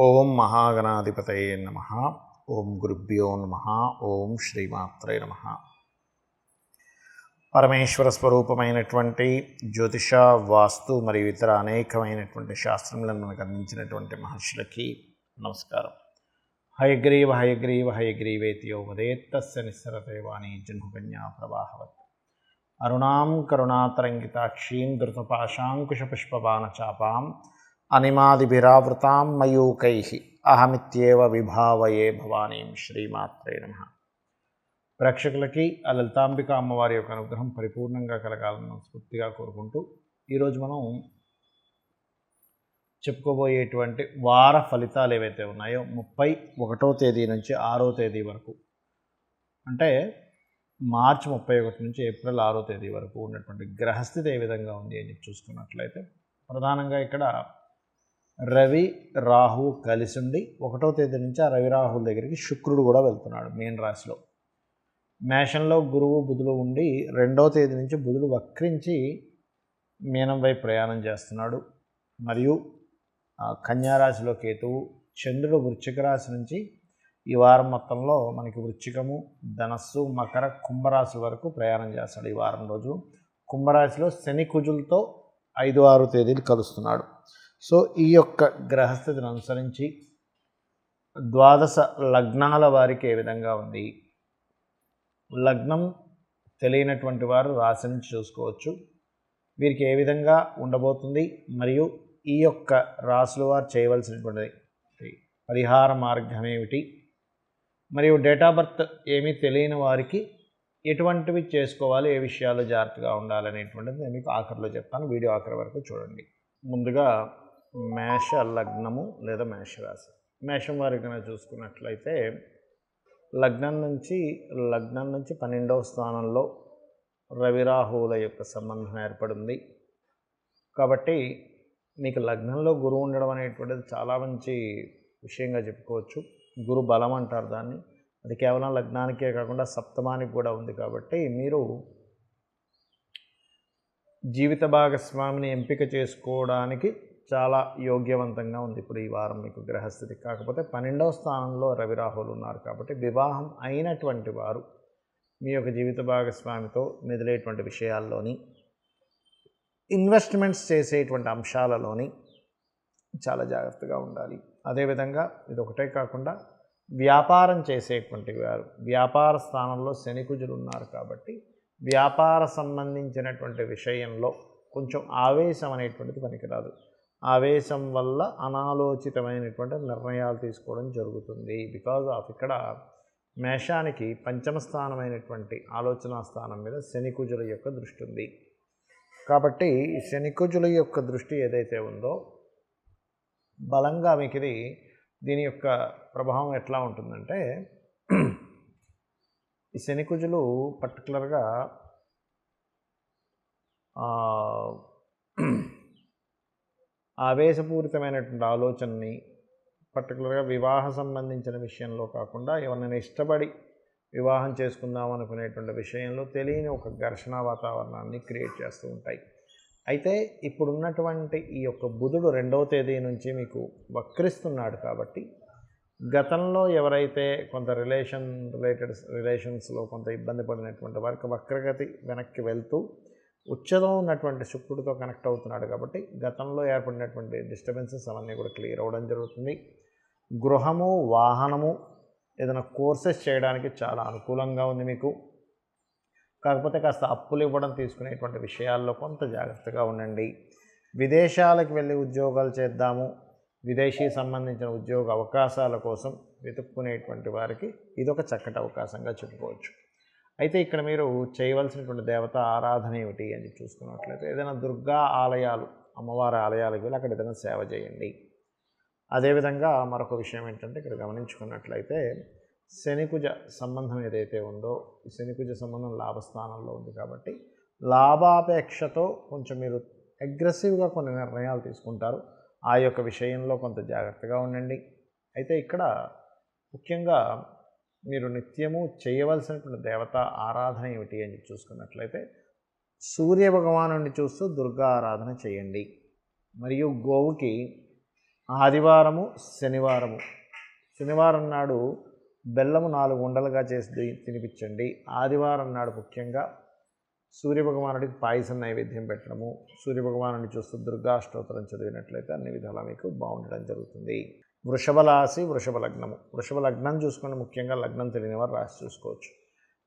ఓం మహాగణాధిపతయే నమః. ఓం గురుభ్యో నమః. ఓం శ్రీమాత్రే నమః. పరమేశ్వర స్వరూపమైనటువంటి జ్యోతిష, వాస్తు మరియు ఇతర అనేకమైనటువంటి శాస్త్రములను మనకు అందించినటువంటి మహర్షులకి నమస్కారం. హయగ్రీవ హయగ్రీవ హయగ్రీవేతి యో వదేత్తస్య నిస్సరతే వాణి జన్మకన్యా ప్రవాహవత్. అరుణాం కరుణాతరంగితాక్షీం ధృతపాశాంకుశపుష్పబాణచాపాం అనిమాదిభిరావృతాం మయూకైః అహమిత్యేవ విభావయే భవానీం. శ్రీమాత్రే నమః. ప్రేక్షకులకి ఆ లలితాంబిక అమ్మవారి యొక్క అనుగ్రహం పరిపూర్ణంగా కలగాలని మనస్ఫూర్తిగా కోరుకుంటూ ఈరోజు మనం చెప్పుకోబోయేటువంటి వార ఫలితాలు ఏవైతే ఉన్నాయో 31వ తేదీ నుంచి 6వ తేదీ వరకు, అంటే మార్చి 31 నుంచి ఏప్రిల్ 6వ తేదీ వరకు ఉన్నటువంటి గ్రహస్థితి ఏ విధంగా ఉంది అని చూసుకున్నట్లయితే, ప్రధానంగా ఇక్కడ రవి రాహు కలిసి ఉండి 1వ తేదీ నుంచి ఆ రవి రాహుల దగ్గరికి శుక్రుడు కూడా వెళ్తున్నాడు మీన రాశిలో. మేషంలో గురువు బుధులు ఉండి 2వ తేదీ నుంచి బుధుడు వక్రించి మీనం వైపు ప్రయాణం చేస్తున్నాడు. మరియు కన్యారాశిలో కేతువు, చంద్రుడు వృశ్చిక రాశి నుంచి ఈ వారం మొత్తంలో మనకి వృశ్చికము, ధనస్సు, మకర, కుంభరాశి వరకు ప్రయాణం చేస్తాడు. ఈ వారం రోజులు కుంభరాశిలో శని కుజులతో 5-6 తేదీలు కలుస్తున్నాడు. సో ఈ యొక్క గ్రహస్థితిని అనుసరించి ద్వాదశ లగ్నాల వారికి ఏ విధంగా ఉంది, లగ్నం తెలియనటువంటి వారు రాశి నుంచి చూసుకోవచ్చు వీరికి ఏ విధంగా ఉండబోతుంది, మరియు ఈ యొక్క రాశుల వారు చేయవలసినటువంటి పరిహార మార్గం ఏమిటి, మరియు డేట్ ఆఫ్ బర్త్ ఏమీ తెలియని వారికి ఎటువంటివి చేసుకోవాలి, ఏ విషయాలు జాగ్రత్తగా ఉండాలనేటువంటిది నేను మీకు ఆఖరిలో చెప్తాను. వీడియో ఆఖరి వరకు చూడండి. ముందుగా మేష లగ్నము లేదా మేషరాశి. మేషం వారికి చూసుకున్నట్లయితే లగ్నం నుంచి 12వ స్థానంలో రవిరాహువుల యొక్క సంబంధం ఏర్పడింది. కాబట్టి మీకు లగ్నంలో గురువు ఉండడం అనేటువంటిది చాలా మంచి విషయంగా చెప్పుకోవచ్చు. గురు బలం అంటారు దాన్ని. అది కేవలం లగ్నానికే కాకుండా సప్తమానికి కూడా ఉంది. కాబట్టి మీరు జీవిత భాగస్వామిని ఎంపిక చేసుకోవడానికి చాలా యోగ్యవంతంగా ఉంది ఇప్పుడు ఈ వారం మీకు గ్రహస్థితి. కాకపోతే 12వ స్థానంలో రవిరాహువులు ఉన్నారు. కాబట్టి వివాహం అయినటువంటి వారు మీ యొక్క జీవిత భాగస్వామితో మెదిలేటువంటి విషయాల్లోని, ఇన్వెస్ట్మెంట్స్ చేసేటువంటి అంశాలలోని చాలా జాగ్రత్తగా ఉండాలి. అదేవిధంగా ఇది ఒకటే కాకుండా వ్యాపారం చేసేటువంటి వారు, వ్యాపార స్థానంలో శని కుజులు ఉన్నారు. కాబట్టి వ్యాపార సంబంధించినటువంటి విషయంలో కొంచెం ఆవేశం అనేటువంటిది పనికిరాదు. ఆవేశం వల్ల అనాలోచితమైనటువంటి నిర్ణయాలు తీసుకోవడం జరుగుతుంది. బికాజ్ ఆఫ్ ఇక్కడ మేషానికి పంచమ స్థానమైనటువంటి ఆలోచనా స్థానం మీద శని కుజుల యొక్క దృష్టి ఉంది. కాబట్టి శని కుజుల యొక్క దృష్టి ఏదైతే ఉందో బలంగా మీకు దీని యొక్క ప్రభావం ఎట్లా ఉంటుందంటే, ఈ శని కుజులు పర్టికులర్గా ఆవేశపూరితమైనటువంటి ఆలోచనని, పర్టికులర్గా వివాహ సంబంధించిన విషయంలో కాకుండా ఎవరినైనా ఇష్టపడి వివాహం చేసుకుందాం అనుకునేటువంటి విషయంలో తెలియని ఒక ఘర్షణ వాతావరణాన్ని క్రియేట్ చేస్తూ ఉంటాయి. అయితే ఇప్పుడున్నటువంటి ఈ యొక్క బుధుడు 2వ తేదీ నుంచి మీకు వక్రిస్తున్నాడు. కాబట్టి గతంలో ఎవరైతే కొంత రిలేషన్స్లో కొంత ఇబ్బంది పడినటువంటి వారికి వక్రగతి వెనక్కి వెళ్తూ ఉచ్చలో ఉన్నటువంటి శుక్రుడితో కనెక్ట్ అవుతున్నాడు. కాబట్టి గతంలో ఏర్పడినటువంటి డిస్టర్బెన్సెస్ అవన్నీ కూడా క్లియర్ అవ్వడం జరుగుతుంది. గృహము, వాహనము, ఏదైనా కోర్సెస్ చేయడానికి చాలా అనుకూలంగా ఉంది మీకు. కాకపోతే కాస్త అప్పులు ఇవ్వడం, తీసుకునేటువంటి విషయాల్లో కొంత జాగ్రత్తగా ఉండండి. విదేశాలకు వెళ్ళి ఉద్యోగాలు చేద్దాము, విదేశీ సంబంధించిన ఉద్యోగ అవకాశాల కోసం వెతుక్కునేటువంటి వారికి ఇదొక చక్కటి అవకాశంగా చెప్పుకోవచ్చు. అయితే ఇక్కడ మీరు చేయవలసినటువంటి దేవత ఆరాధన ఏమిటి అని చూసుకున్నట్లయితే, ఏదైనా దుర్గా ఆలయాలు, అమ్మవారి ఆలయాలకు వెళ్ళి అక్కడ ఏదైనా సేవ చేయండి. అదేవిధంగా మరొక విషయం ఏంటంటే, ఇక్కడ గమనించుకున్నట్లయితే శనికుజ సంబంధం ఏదైతే ఉందో, ఈ శనికుజ సంబంధం లాభస్థానంలో ఉంది. కాబట్టి లాభాపేక్షతో కొంచెం మీరు అగ్రెసివ్గా కొన్ని నిర్ణయాలు తీసుకుంటారు. ఆ యొక్క విషయంలో కొంత జాగ్రత్తగా ఉండండి. అయితే ఇక్కడ ముఖ్యంగా మీరు నిత్యము చేయవలసినటువంటి దేవత ఆరాధన ఏమిటి అని చూసుకున్నట్లయితే, సూర్య భగవానుడిని చూస్తూ దుర్గా ఆరాధన చేయండి. మరియు గోవుకి ఆదివారము శనివారము, శనివారం నాడు బెల్లము 4 ఉండలుగా చేసి తినిపించండి. ఆదివారం నాడు ముఖ్యంగా సూర్యభగవానుడికి పాయసం నైవేద్యం పెట్టడము, సూర్యభగవానుడిని చూస్తూ దుర్గా అష్టోత్తరం చదివినట్లయితే అన్ని విధాలా మీకు బాగుండడం జరుగుతుంది. వృషభ రాశి, వృషభ లగ్నము. వృషభ లగ్నం చూసుకుంటే ముఖ్యంగా లగ్నం తెలియని వారు రాశి చూసుకోవచ్చు.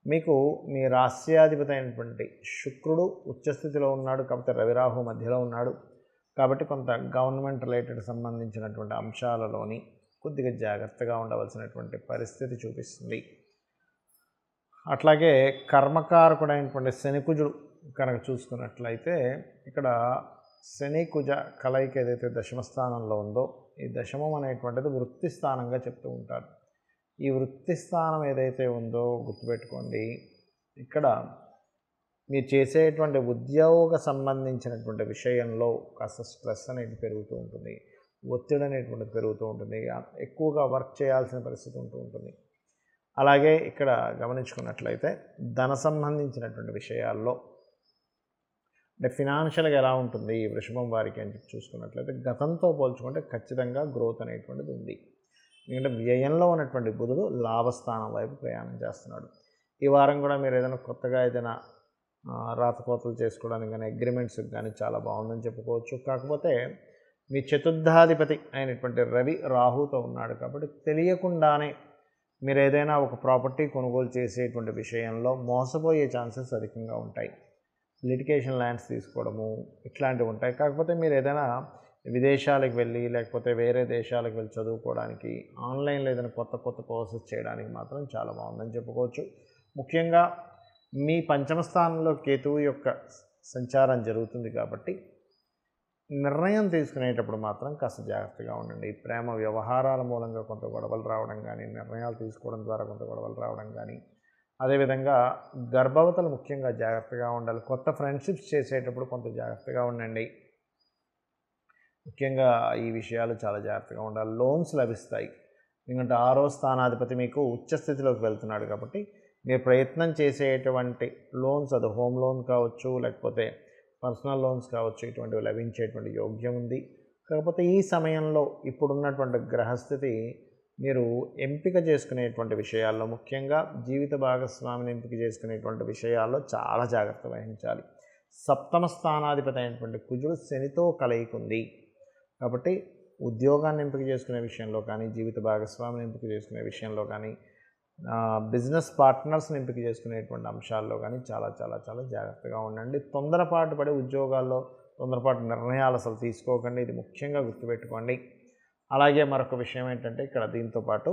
మీకు మీ రాస్యాధిపతి అయినటువంటి శుక్రుడు ఉచ్చస్థితిలో ఉన్నాడు కాబట్టి రవిరాహు మధ్యలో ఉన్నాడు కాబట్టి కొంత గవర్నమెంట్ రిలేటెడ్ సంబంధించినటువంటి అంశాలలోని కొద్దిగా జాగ్రత్తగా ఉండవలసినటువంటి పరిస్థితి చూపిస్తుంది. అట్లాగే కర్మకారకుడైనటువంటి శనికుజుడు కనుక చూసుకున్నట్లయితే ఇక్కడ శని కుజ కలయిక ఏదైతే దశమ స్థానంలో ఉందో ఈ దశమం అనేటువంటిది వృత్తి స్థానంగా చెప్తూ ఉంటారు. ఈ వృత్తి స్థానం ఏదైతే ఉందో గుర్తుపెట్టుకోండి, ఇక్కడ మీరు చేసేటువంటి ఉద్యోగ సంబంధించినటువంటి విషయంలో కాస్త స్ట్రెస్ అనేది పెరుగుతూ ఉంటుంది, ఒత్తిడి అనేటువంటిది పెరుగుతూ ఉంటుంది, ఎక్కువగా వర్క్ చేయాల్సిన పరిస్థితి ఉంటూ ఉంటుంది. అలాగే ఇక్కడ గమనించుకున్నట్లయితే ధన సంబంధించినటువంటి విషయాల్లో అంటే ఫినాన్షియల్గా ఎలా ఉంటుంది ఈ వృషభం వారికి అని చెప్పి చూసుకున్నట్లయితే గతంతో పోల్చుకుంటే ఖచ్చితంగా గ్రోత్ అనేటువంటిది ఉంది. ఎందుకంటే వ్యయంలో ఉన్నటువంటి బుధుడు లాభస్థానం వైపు ప్రయాణం చేస్తున్నాడు. ఈ వారం కూడా మీరు ఏదైనా కొత్తగా ఏదైనా రాతకోతలు చేసుకోవడానికి కానీ అగ్రిమెంట్స్కి కానీ చాలా బాగుందని చెప్పుకోవచ్చు. కాకపోతే మీ చతుర్థాధిపతి అయినటువంటి రవి రాహుతో ఉన్నాడు కాబట్టి తెలియకుండానే మీరు ఏదైనా ఒక ప్రాపర్టీ కొనుగోలు చేసేటువంటి విషయంలో మోసపోయే ఛాన్సెస్ అధికంగా ఉంటాయి. లిటిగేషన్ ల్యాండ్స్ తీసుకోవడము ఇట్లాంటివి ఉంటాయి. కాకపోతే మీరు ఏదైనా విదేశాలకు వెళ్ళి లేకపోతే వేరే దేశాలకు వెళ్ళి చదువుకోవడానికి ఆన్లైన్లో ఏదైనా కొత్త కొత్త కోర్సెస్ చేయడానికి మాత్రం చాలా బాగుందని చెప్పుకోవచ్చు. ముఖ్యంగా మీ పంచమ స్థానంలో కేతువు యొక్క సంచారం జరుగుతుంది కాబట్టి నిర్ణయం తీసుకునేటప్పుడు మాత్రం కాస్త జాగ్రత్తగా ఉండండి. ప్రేమ వ్యవహారాల మూలంగా కొంత గొడవలు రావడం కానీ, నిర్ణయాలు తీసుకోవడం ద్వారా కొంత గొడవలు రావడం కానీ, అదేవిధంగా గర్భవతులు ముఖ్యంగా జాగ్రత్తగా ఉండాలి. కొత్త ఫ్రెండ్షిప్స్ చేసేటప్పుడు కొంత జాగ్రత్తగా ఉండండి. ముఖ్యంగా ఈ విషయాలు చాలా జాగ్రత్తగా ఉండాలి. లోన్స్ లభిస్తాయి, ఎందుకంటే 6వ స్థానాధిపతి మీకు ఉచ్చస్థితిలోకి వెళ్తున్నాడు కాబట్టి మీరు ప్రయత్నం చేసేటువంటి లోన్స్, అది హోమ్ లోన్ కావచ్చు లేకపోతే పర్సనల్ లోన్స్ కావచ్చు, ఇటువంటివి లభించేటువంటి యోగ్యం ఉంది. కాకపోతే ఈ సమయంలో ఇప్పుడున్నటువంటి గ్రహస్థితి మీరు ఎంపిక చేసుకునేటువంటి విషయాల్లో ముఖ్యంగా జీవిత భాగస్వామిని ఎంపిక చేసుకునేటువంటి విషయాల్లో చాలా జాగ్రత్త వహించాలి. సప్తమ స్థానాధిపతి అయినటువంటి కుజుడు శనితో కలయికుంది కాబట్టి ఉద్యోగాన్ని ఎంపిక చేసుకునే విషయంలో కానీ, జీవిత భాగస్వామిని ఎంపిక చేసుకునే విషయంలో కానీ, బిజినెస్ పార్ట్నర్స్ని ఎంపిక చేసుకునేటువంటి అంశాల్లో కానీ చాలా చాలా చాలా జాగ్రత్తగా ఉండండి. తొందరపాటు పడి ఉద్యోగాల్లో తొందరపాటు నిర్ణయాలు అసలు తీసుకోకండి, ఇది ముఖ్యంగా గుర్తుపెట్టుకోండి. అలాగే మరొక విషయం ఏంటంటే ఇక్కడ దీంతోపాటు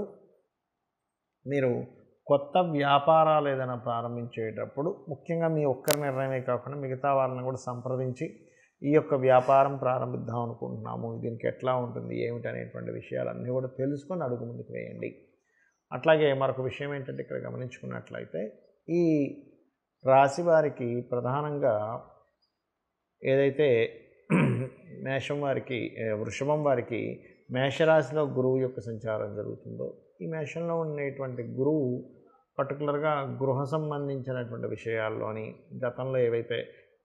మీరు కొత్త వ్యాపారాలు ఏదైనా ప్రారంభించేటప్పుడు ముఖ్యంగా మీ ఒక్కరి నిర్ణయమే కాకుండా మిగతా వాళ్ళని కూడా సంప్రదించి ఈ యొక్క వ్యాపారం ప్రారంభిద్దాం అనుకుంటున్నాము, దీనికి ఎట్లా ఉంటుంది ఏమిటి అనేటువంటి విషయాలన్నీ కూడా తెలుసుకొని అడుగు ముందుకు వేయండి. అట్లాగే మరొక విషయం ఏంటంటే ఇక్కడ గమనించుకున్నట్లయితే ఈ రాశి వారికి ప్రధానంగా ఏదైతే మేషం వారికి, వృషభం వారికి మేషరాశిలో గురువు యొక్క సంచారం జరుగుతుందో ఈ మేషంలో ఉండేటువంటి గురువు పర్టికులర్గా గృహ సంబంధించినటువంటి విషయాల్లోని గతంలో ఏవైతే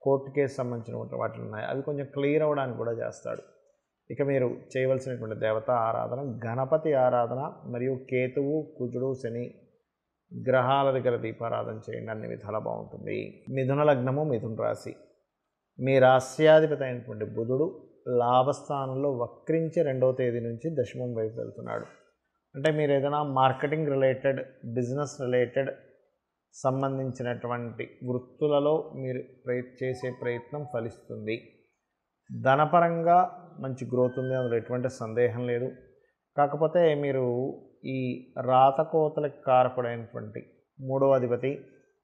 కోర్టు కేసు సంబంధించిన వాటిని ఉన్నాయో అవి కొంచెం క్లియర్ అవ్వడానికి కూడా చేస్తాడు. ఇక మీరు చేయవలసినటువంటి దేవతా ఆరాధన గణపతి ఆరాధన మరియు కేతువు, కుజుడు, శని గ్రహాల దగ్గర దీపారాధన చేయండి, అన్ని విధాలా బాగుంటుంది. మిథున లగ్నము, మిథున రాశి. మీ రాస్యాధిపతి అయినటువంటి బుధుడు లాభస్థానంలో వక్రించి 2వ తేదీ నుంచి దశమం వైపు వెళ్తున్నాడు. అంటే మీరు ఏదైనా మార్కెటింగ్ రిలేటెడ్, బిజినెస్ రిలేటెడ్ సంబంధించినటువంటి వృత్తులలో మీరు చేసే ప్రయత్నం ఫలిస్తుంది. ధనపరంగా మంచి గ్రోత్ ఉంది, అందులో ఎటువంటి సందేహం లేదు. కాకపోతే మీరు ఈ రాతకోతలకు కారకుడైనటువంటి 3వ అధిపతి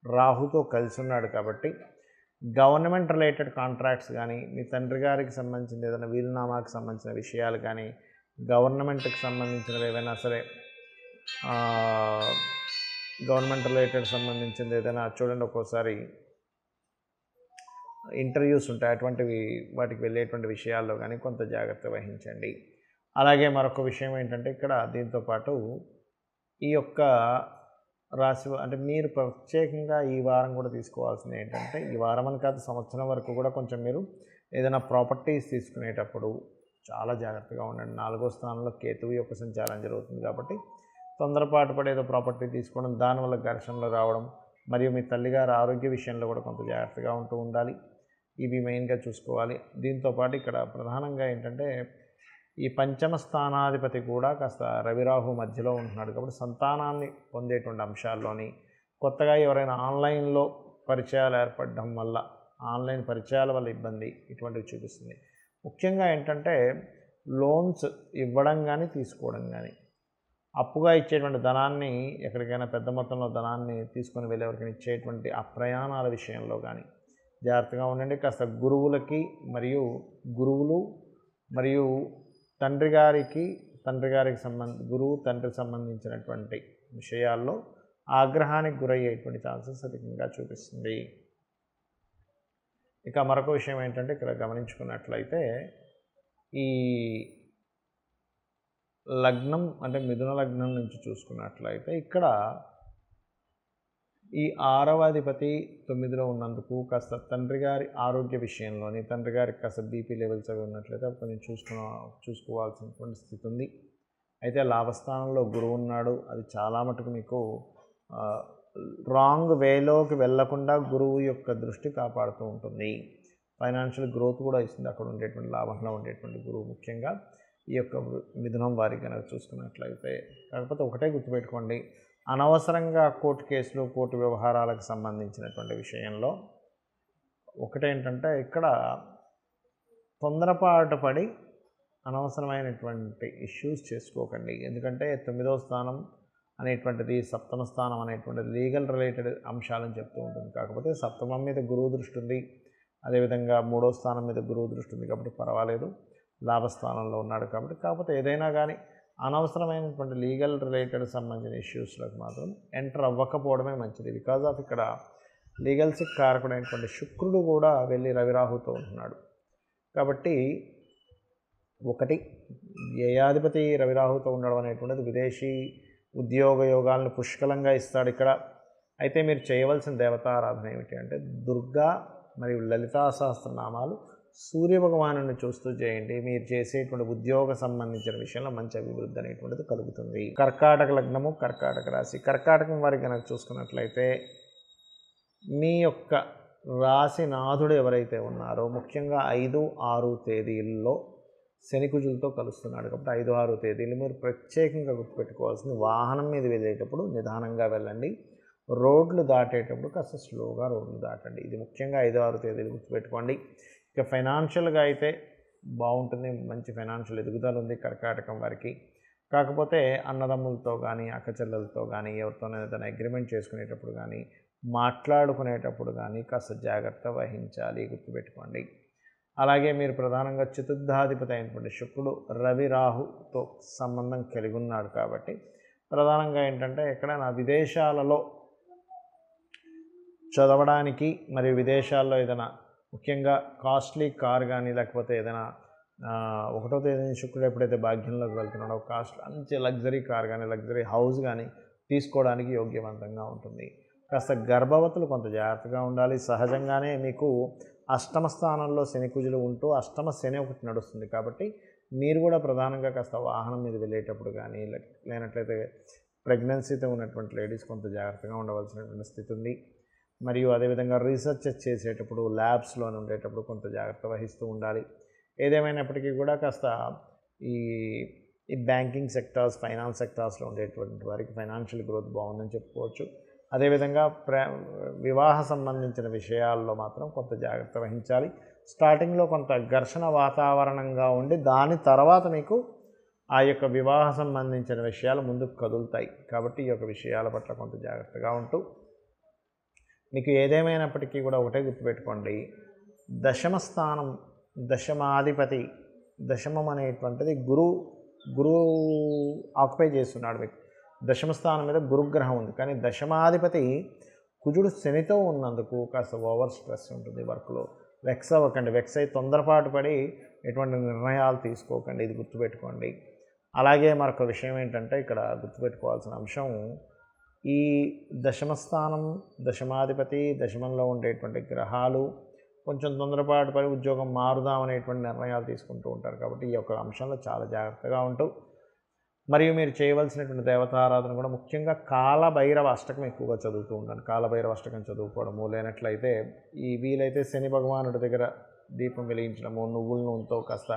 రాహుతో కలిసి ఉన్నాడు కాబట్టి గవర్నమెంట్ రిలేటెడ్ కాంట్రాక్ట్స్ కానీ, మీ తండ్రి గారికి సంబంధించిన ఏదైనా వీలునామాకి సంబంధించిన విషయాలు కానీ, గవర్నమెంట్కి సంబంధించినవి ఏవైనా సరే గవర్నమెంట్ రిలేటెడ్ సంబంధించింది ఏదైనా చూడండి, ఒక్కోసారి ఇంటర్వ్యూస్ ఉంటాయి, అటువంటివి వాటికి వెళ్ళేటువంటి విషయాల్లో కానీ కొంత జాగ్రత్త వహించండి. అలాగే మరొక విషయం ఏంటంటే ఇక్కడ దీంతోపాటు ఈ యొక్క రాశి అంటే మీరు ప్రత్యేకంగా ఈ వారం కూడా తీసుకోవాల్సింది ఏంటంటే, ఈ వారం అని కాదు సంవత్సరం వరకు కూడా కొంచెం మీరు ఏదైనా ప్రాపర్టీస్ తీసుకునేటప్పుడు చాలా జాగ్రత్తగా ఉండండి. 4వ స్థానంలో కేతువు యొక్క సంచారం జరుగుతుంది కాబట్టి తొందరపాటు పడి ఏదో ప్రాపర్టీ తీసుకోవడం, దానివల్ల ఘర్షణలు రావడం, మరియు మీ తల్లిగారి ఆరోగ్య విషయంలో కూడా కొంత జాగ్రత్తగా ఉంటూ ఉండాలి. ఇవి మెయిన్గా చూసుకోవాలి. దీంతోపాటు ఇక్కడ ప్రధానంగా ఏంటంటే ఈ పంచమ స్థానాధిపతి కూడా కాస్త రవిరాహు మధ్యలో ఉంటున్నాడు కాబట్టి సంతానాన్ని పొందేటువంటి అంశాల్లోని కొత్తగా ఎవరైనా ఆన్లైన్లో పరిచయాలు ఏర్పడడం వల్ల, ఆన్లైన్ పరిచయాల వల్ల ఇబ్బంది ఇటువంటివి చూపిస్తుంది. ముఖ్యంగా ఏంటంటే లోన్స్ ఇవ్వడం కానీ తీసుకోవడం కానీ, అప్పుగా ఇచ్చేటువంటి ధనాన్ని ఎక్కడికైనా పెద్ద మొత్తంలో ధనాన్ని తీసుకొని వెళ్ళి ఎవరికైనా ఇచ్చేటువంటి ఆ ప్రయాణాల విషయంలో కానీ జాగ్రత్తగా ఉండండి. కాస్త గురువులకి గురువులు మరియు తండ్రి గారికి గురువు తండ్రికి సంబంధించినటువంటి విషయాల్లో ఆగ్రహానికి గురయ్యేటువంటి ఛాన్సెస్ అధికంగా చూపిస్తుంది. ఇక మరొక విషయం ఏంటంటే ఇక్కడ గమనించుకున్నట్లయితే ఈ లగ్నం అంటే మిథున లగ్నం నుంచి చూసుకున్నట్లయితే ఇక్కడ ఈ 6వ అధిపతి 9లో ఉన్నందుకు కాస్త తండ్రి గారి ఆరోగ్య విషయంలోని తండ్రి గారికి కాస్త బీపీ లెవెల్స్ అవి ఉన్నట్లయితే కొంచెం చూసుకోవాల్సినటువంటి స్థితి ఉంది. అయితే లాభస్థానంలో గురువు ఉన్నాడు. అది చాలా మటుకు మీకు రాంగ్ వేలోకి వెళ్లకుండా గురువు యొక్క దృష్టి కాపాడుతూ ఉంటుంది. ఫైనాన్షియల్ గ్రోత్ కూడా ఇస్తుంది అక్కడ ఉండేటువంటి లాభంలో ఉండేటువంటి గురువు, ముఖ్యంగా ఈ యొక్క మిథునం వారికి కనుక చూసుకున్నట్లయితే. కాకపోతే ఒకటే గుర్తుపెట్టుకోండి, అనవసరంగా కోర్టు కేసులు, కోర్టు వ్యవహారాలకు సంబంధించినటువంటి విషయంలో ఒకటేంటంటే ఇక్కడ తొందరపాటు పడి అనవసరమైనటువంటి ఇష్యూస్ చేసుకోకండి. ఎందుకంటే 9వ స్థానం అనేటువంటిది, 7వ స్థానం అనేటువంటిది లీగల్ రిలేటెడ్ అంశాలని చెప్తూ ఉంటుంది. కాకపోతే 7వ మీద గురువు దృష్టి ఉంది, అదేవిధంగా 3వ స్థానం మీద గురువు దృష్టి ఉంది కాబట్టి పర్వాలేదు, లాభస్థానంలో ఉన్నాడు కాబట్టి. కాకపోతే ఏదైనా కానీ అనవసరమైనటువంటి లీగల్ రిలేటెడ్ సంబంధించిన ఇష్యూస్లకు మాత్రం ఎంటర్ అవ్వకపోవడమే మంచిది. బికాజ్ ఆఫ్ ఇక్కడ లీగల్స్కి కారకుడైనటువంటి శుక్రుడు కూడా వెళ్ళి రవిరాహుతో ఉంటున్నాడు కాబట్టి ఒకటి వ్యయాధిపతి రవిరాహుతో ఉండడం అనేటువంటిది విదేశీ ఉద్యోగ యోగాలను పుష్కలంగా ఇస్తాడు ఇక్కడ. అయితే మీరు చేయవలసిన దేవతారాధన ఏమిటి అంటే దుర్గా మరియు లలితా సహస్రనామాలు సూర్యభగవాను చూస్తూ చేయండి. మీరు చేసేటువంటి ఉద్యోగ సంబంధించిన విషయంలో మంచి అభివృద్ధి అనేటువంటిది కలుగుతుంది. కర్కాటక లగ్నము, కర్కాటక రాశి. కర్కాటకం వారికి కనుక చూసుకున్నట్లయితే మీ యొక్క రాశినాథుడు ఎవరైతే ఉన్నారో ముఖ్యంగా 5, 6 తేదీల్లో శనికుజులతో కలుస్తున్నాడు కాబట్టి 5, 6 తేదీలు మీరు ప్రత్యేకంగా గుర్తుపెట్టుకోవాల్సింది, వాహనం మీద వెళ్ళేటప్పుడు నిదానంగా వెళ్ళండి, రోడ్లు దాటేటప్పుడు కాస్త స్లోగా రోడ్లు దాటండి. ఇది ముఖ్యంగా 5, 6 తేదీలు గుర్తుపెట్టుకోండి. ఇక ఫైనాన్షియల్గా అయితే బాగుంటుంది, మంచి ఫైనాన్షియల్ ఎదుగుదల ఉంది కర్కాటకం వారికి. కాకపోతే అన్నదమ్ములతో కానీ, అక్కచెల్లెలతో కానీ, ఎవరితోనైనా ఏదైనా అగ్రిమెంట్ చేసుకునేటప్పుడు కానీ, మాట్లాడుకునేటప్పుడు కానీ కాస్త జాగ్రత్త వహించాలి, గుర్తుపెట్టుకోండి. అలాగే మీరు ప్రధానంగా చతుర్థాధిపతి అయినటువంటి శుక్రుడు రవి రాహుతో సంబంధం కలిగి ఉన్నాడు కాబట్టి ప్రధానంగా ఏంటంటే ఎక్కడైనా విదేశాలలో చదవడానికి మరియు విదేశాల్లో ఏదైనా ముఖ్యంగా కాస్ట్లీ కార్ కానీ లేకపోతే ఏదైనా 1వ తేదీ శుక్రుడు ఎప్పుడైతే భాగ్యంలోకి వెళ్తున్నాడో మంచి లగ్జరీ కార్ కానీ లగ్జరీ హౌస్ కానీ తీసుకోవడానికి యోగ్యవంతంగా ఉంటుంది. కాస్త గర్భవతులు కొంత జాగ్రత్తగా ఉండాలి. సహజంగానే మీకు 8వ స్థానంలో శని కుజులు ఉంటూ 8వ శని ఒకటి నడుస్తుంది కాబట్టి మీరు కూడా ప్రధానంగా కాస్త వాహనం మీద వెళ్ళేటప్పుడు కానీ లేనట్లయితే ప్రెగ్నెన్సీతో ఉన్నటువంటి లేడీస్ కొంత జాగ్రత్తగా ఉండవలసినటువంటి స్థితి ఉంది. మరియు అదేవిధంగా రీసెర్చ్ చేసేటప్పుడు ల్యాబ్స్లో ఉండేటప్పుడు కొంత జాగ్రత్త వహిస్తూ ఉండాలి. ఏదేమైనప్పటికీ కూడా కాస్త ఈ బ్యాంకింగ్ సెక్టార్స్, ఫైనాన్స్ సెక్టార్స్లో ఉండేటువంటి వారికి ఫైనాన్షియల్ గ్రోత్ బాగుందని చెప్పుకోవచ్చు. అదేవిధంగా వివాహ సంబంధించిన విషయాల్లో మాత్రం కొంత జాగ్రత్త వహించాలి. స్టార్టింగ్లో కొంత ఘర్షణ వాతావరణంగా ఉండి దాని తర్వాత మీకు ఆ యొక్క వివాహ సంబంధించిన విషయాలు ముందుకు కదులుతాయి కాబట్టి ఈ యొక్క విషయాల పట్ల కొంత జాగ్రత్తగా ఉంటూ మీకు ఏదేమైనప్పటికీ కూడా ఒకటే గుర్తుపెట్టుకోండి, 10వ స్థానం, దశమాధిపతి, దశమం అనేటువంటిది గురువు ఆక్యుపై చేస్తున్నాడు. మీకు 10వ స్థానం మీద గురుగ్రహం ఉంది కానీ దశమాధిపతి కుజుడు శనితో ఉన్నందుకు కాస్త ఓవర్ స్ట్రెస్ ఉంటుంది వర్క్లో. వెక్స్ అవ్వకండి, వెక్స్ అయి తొందరపాటు పడి ఎటువంటి నిర్ణయాలు తీసుకోకండి, ఇది గుర్తుపెట్టుకోండి. అలాగే మరొక విషయం ఏంటంటే ఇక్కడ గుర్తుపెట్టుకోవాల్సిన అంశం, ఈ 10వ స్థానం, దశమాధిపతి, దశమంలో ఉండేటువంటి గ్రహాలు కొంచెం తొందరపాటు పడి ఉద్యోగం మారుదామనేటువంటి నిర్ణయాలు తీసుకుంటూ ఉంటారు. కాబట్టి ఈ యొక్క అంశంలో చాలా జాగ్రత్తగా ఉంటూ, మరియు మీరు చేయవలసినటువంటి దేవతారాధన కూడా ముఖ్యంగా కాలభైరవ అష్టకం ఎక్కువగా చదువుతూ ఉండండి. కాలభైరవ అష్టకం చదువుకోవడము, లేనట్లయితే ఈ వీలైతే శని భగవానుడి దగ్గర దీపం వెలిగించడము, నువ్వుల నూనెతో కాస్త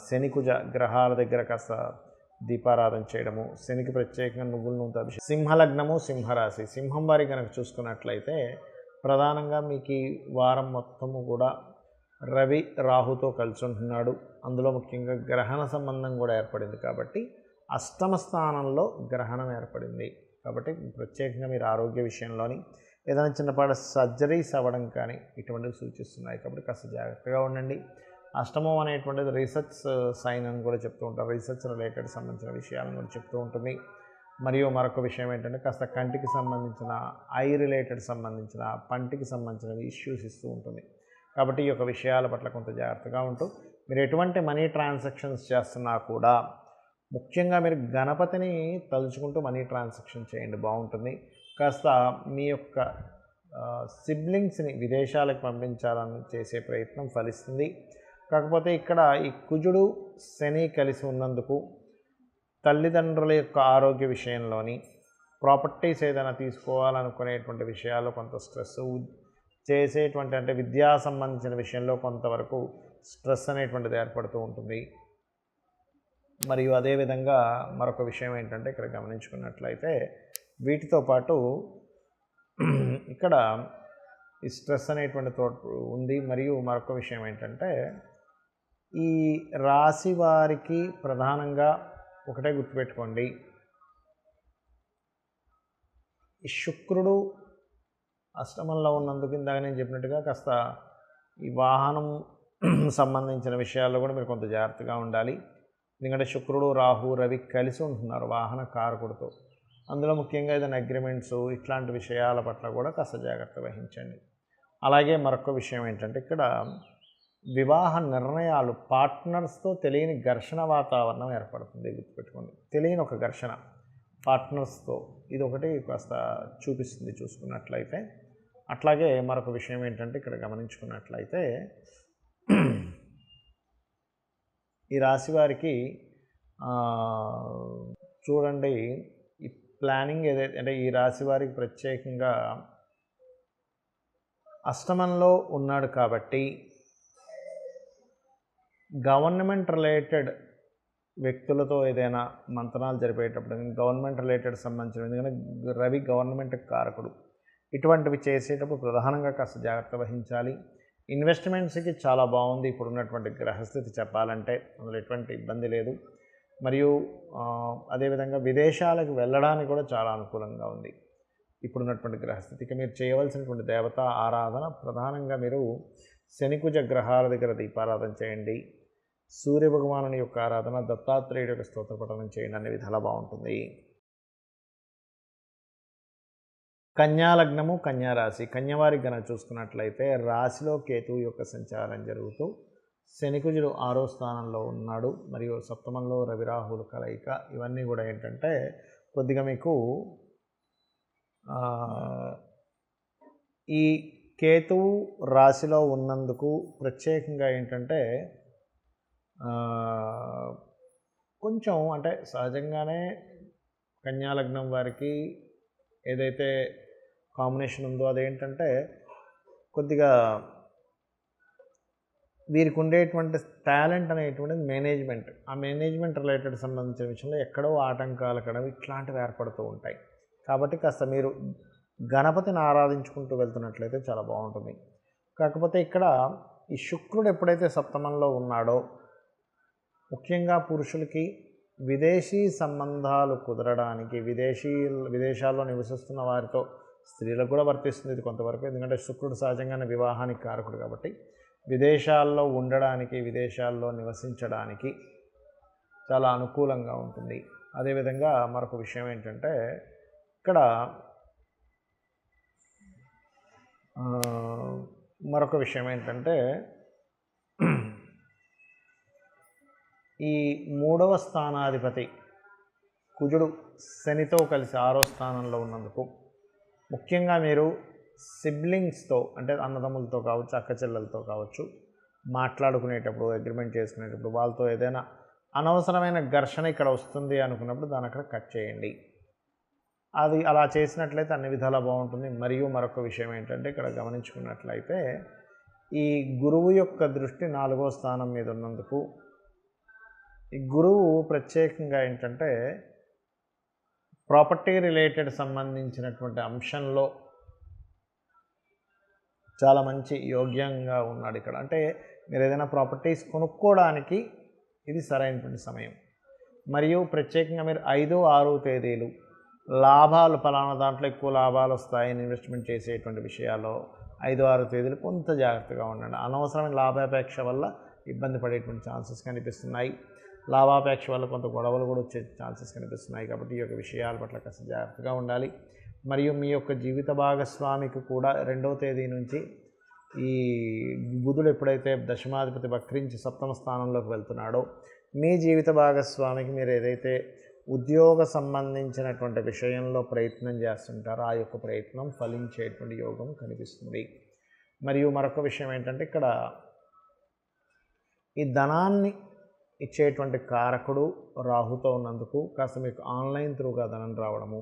శనికుజ గ్రహాల దగ్గర కాస్త దీపారాధన చేయడము, శనికి ప్రత్యేకంగా నువ్వుల నూనెతో అభిషేకం. సింహలగ్నము, సింహరాశి, సింహం వారి కనుక చూసుకున్నట్లయితే ప్రధానంగా మీకు ఈ వారం మొత్తము కూడా రవి రాహుతో కలిసి ఉంటున్నాడు. అందులో ముఖ్యంగా గ్రహణ సంబంధం కూడా ఏర్పడింది కాబట్టి అష్టమ స్థానంలో గ్రహణం ఏర్పడింది. కాబట్టి ప్రత్యేకంగా మీరు ఆరోగ్య విషయంలోని ఏదైనా చిన్నపాటి సర్జరీస్ అవ్వడం కానీ ఇటువంటివి సూచిస్తున్నాయి. కాబట్టి కాస్త జాగ్రత్తగా ఉండండి. అష్టమం అనేటువంటిది రీసెర్చ్ సైన్ అని కూడా చెప్తూ ఉంటారు. రీసెర్చ్ రిలేటెడ్ సంబంధించిన విషయాలను కూడా చెప్తూ ఉంటుంది. మరియు మరొక విషయం ఏంటంటే కాస్త కంటికి సంబంధించిన ఐ రిలేటెడ్ సంబంధించిన పంటికి సంబంధించిన ఇష్యూస్ ఇస్తూ ఉంటుంది. కాబట్టి ఈ యొక్క విషయాల పట్ల కొంత జాగ్రత్తగా ఉంటూ మీరు ఎటువంటి మనీ ట్రాన్సాక్షన్స్ చేస్తున్నా కూడా ముఖ్యంగా మీరు గణపతిని తలుచుకుంటూ మనీ ట్రాన్సాక్షన్ చేయండి, బాగుంటుంది. కాస్త మీ యొక్క సిబ్లింగ్స్ని విదేశాలకు పంపించాలని చేసే ప్రయత్నం ఫలిస్తుంది. కాకపోతే ఇక్కడ ఈ కుజుడు శని కలిసి ఉన్నందుకు తల్లిదండ్రుల యొక్క ఆరోగ్య విషయంలోని ప్రాపర్టీస్ ఏదైనా తీసుకోవాలనుకునేటువంటి విషయాల్లో కొంత స్ట్రెస్ చేసేటువంటి అంటే విద్యా సంబంధించిన విషయంలో కొంతవరకు స్ట్రెస్ అనేటువంటిది ఏర్పడుతూ ఉంటుంది. మరియు అదేవిధంగా మరొక విషయం ఏంటంటే ఇక్కడ గమనించుకున్నట్లయితే వీటితో పాటు ఇక్కడ ఈ స్ట్రెస్ అనేటువంటి ఉంది. మరియు మరొక విషయం ఏంటంటే ఈ రాశి వారికి ప్రధానంగా ఒకటే గుర్తుపెట్టుకోండి, ఈ శుక్రుడు అష్టమంలో ఉన్నందుకు ఇందాక నేను చెప్పినట్టుగా కాస్త ఈ వాహనం సంబంధించిన విషయాల్లో కూడా మీరు కొంత జాగ్రత్తగా ఉండాలి. ఎందుకంటే శుక్రుడు రాహు రవి కలిసి ఉంటున్నారు వాహన కారకుడితో. అందులో ముఖ్యంగా ఏదైనా అగ్రిమెంట్స్ ఇట్లాంటి విషయాల పట్ల కూడా కాస్త జాగ్రత్త వహించండి. అలాగే మరొక విషయం ఏంటంటే ఇక్కడ వివాహ నిర్ణయాలు పార్ట్నర్స్తో తెలియని ఘర్షణ వాతావరణం ఏర్పడుతుంది. గుర్తుపెట్టుకోండి, తెలియని ఒక ఘర్షణ పార్ట్నర్స్తో ఇది ఒకటి కాస్త చూపిస్తుంది చూసుకున్నట్లయితే. అట్లాగే మరొక విషయం ఏంటంటే ఇక్కడ గమనించుకున్నట్లయితే ఈ రాశి వారికి చూడండి, ఈ ప్లానింగ్ ఏదైతే అంటే ఈ రాశి వారికి ప్రత్యేకంగా అష్టమంలో ఉన్నాడు కాబట్టి గవర్నమెంట్ రిలేటెడ్ వ్యక్తులతో ఏదైనా మంతనాలు జరిపేటప్పుడు గవర్నమెంట్ రిలేటెడ్ సంబంధించిన, ఎందుకంటే రవి గవర్నమెంట్ కారకుడు, ఇటువంటివి చేసేటప్పుడు ప్రధానంగా కాస్త జాగ్రత్త వహించాలి. ఇన్వెస్ట్మెంట్స్కి చాలా బాగుంది ఇప్పుడున్నటువంటి గ్రహస్థితి చెప్పాలంటే, అందులో ఎటువంటి ఇబ్బంది లేదు. మరియు అదేవిధంగా విదేశాలకు వెళ్ళడానికి కూడా చాలా అనుకూలంగా ఉంది ఇప్పుడున్నటువంటి గ్రహస్థితికి. మీరు చేయవలసినటువంటి దేవతా ఆరాధన ప్రధానంగా మీరు శనికుజ గ్రహాల దగ్గర దీపారాధన చేయండి, సూర్యభగవానుని యొక్క ఆరాధన, దత్తాత్రేయుడి యొక్క స్తోత్ర పఠనం చేయండి, అనే విధాలా బాగుంటుంది. కన్యాలగ్నము, కన్యారాశి, కన్యవారికి కనుక చూసుకున్నట్లయితే రాశిలో కేతువు యొక్క సంచారం జరుగుతూ శనికుజుడు 6వ స్థానంలో ఉన్నాడు. మరియు సప్తమంలో రవిరాహుల కలయిక, ఇవన్నీ కూడా ఏంటంటే కొద్దిగా మీకు ఈ కేతువు రాశిలో ఉన్నందుకు ప్రత్యేకంగా ఏంటంటే కొంచెం అంటే సహజంగానే కన్యాలగ్నం వారికి ఏదైతే కాంబినేషన్ ఉందో అదేంటంటే కొద్దిగా వీరికి ఉండేటువంటి టాలెంట్ అనేటువంటిది మేనేజ్మెంట్, ఆ మేనేజ్మెంట్ రిలేటెడ్ సంబంధించిన విషయంలో ఎక్కడో ఆటంకాలు కడవి ఇట్లాంటివి ఏర్పడుతూ ఉంటాయి. కాబట్టి కాస్త మీరు గణపతిని ఆరాధించుకుంటూ వెళ్తున్నట్లయితే చాలా బాగుంటుంది. కాకపోతే ఇక్కడ ఈ శుక్రుడు ఎప్పుడైతే సప్తమంలో ఉన్నాడో ముఖ్యంగా పురుషులకి విదేశీ సంబంధాలు కుదరడానికి, విదేశాల్లో నివసిస్తున్న వారితో, స్త్రీలకు కూడా వర్తిస్తుంది ఇది కొంతవరకు, ఎందుకంటే శుక్రుడు సహజంగానే వివాహానికి కారకుడు కాబట్టి విదేశాల్లో ఉండడానికి, విదేశాల్లో నివసించడానికి చాలా అనుకూలంగా ఉంటుంది. అదేవిధంగా మరొక విషయం ఏంటంటే ఇక్కడ మరొక విషయం ఏంటంటే ఈ 3వ స్థానాధిపతి కుజుడు శనితో కలిసి 6వ స్థానంలో ఉన్నందుకు ముఖ్యంగా మీరు సిబ్లింగ్స్తో అంటే అన్నదమ్ములతో కావచ్చు, అక్క చెల్లెలతో కావచ్చు, మాట్లాడుకునేటప్పుడు, అగ్రిమెంట్ చేసుకునేటప్పుడు వాళ్ళతో ఏదైనా అనవసరమైన ఘర్షణ ఇక్కడ వస్తుంది అనుకున్నప్పుడు దాన్ని అక్కడ కట్ చేయండి. అది అలా చేసినట్లయితే అన్ని విధాలా బాగుంటుంది. మరియు మరొక విషయం ఏంటంటే ఇక్కడ గమనించుకున్నట్లయితే ఈ గురువు యొక్క దృష్టి 4వ స్థానం మీద ఉన్నందుకు ఈ గురువు ప్రత్యేకంగా ఏంటంటే ప్రాపర్టీ రిలేటెడ్ సంబంధించినటువంటి అంశంలో చాలా మంచి యోగ్యంగా ఉన్నాడు ఇక్కడ. అంటే మీరు ఏదైనా ప్రాపర్టీస్ కొనుక్కోవడానికి ఇది సరైనటువంటి సమయం. మరియు ప్రత్యేకంగా మీరు 5, 6 తేదీలు లాభాలు ఫలానా దాంట్లో ఎక్కువ లాభాలు వస్తాయని ఇన్వెస్ట్మెంట్ చేసేటువంటి విషయాల్లో 5, 6 తేదీలు కొంత జాగ్రత్తగా ఉండండి. అనవసరమైన లాభాపేక్ష వల్ల ఇబ్బంది పడేటువంటి ఛాన్సెస్ కనిపిస్తున్నాయి. లాభాపేక్ష వల్ల కొంత గొడవలు కూడా వచ్చే ఛాన్సెస్ కనిపిస్తున్నాయి. కాబట్టి ఈ యొక్క విషయాల పట్ల కాస్త జాగ్రత్తగా ఉండాలి. మరియు మీ యొక్క జీవిత భాగస్వామికి కూడా 2వ తేదీ నుంచి ఈ బుధుడు ఎప్పుడైతే దశమాధిపతి వక్రించి 7వ స్థానంలోకి వెళ్తున్నాడో మీ జీవిత భాగస్వామికి మీరు ఏదైతే ఉద్యోగ సంబంధించినటువంటి విషయంలో ప్రయత్నం చేస్తుంటారో ఆ యొక్క ప్రయత్నం ఫలించేటువంటి యోగం కనిపిస్తుంది. మరియు మరొక విషయం ఏంటంటే ఇక్కడ ఈ ధనాన్ని ఇచ్చేటువంటి కారకుడు రాహుతో ఉన్నందుకు కాస్త మీకు ఆన్లైన్ త్రూగా ధనం రావడము,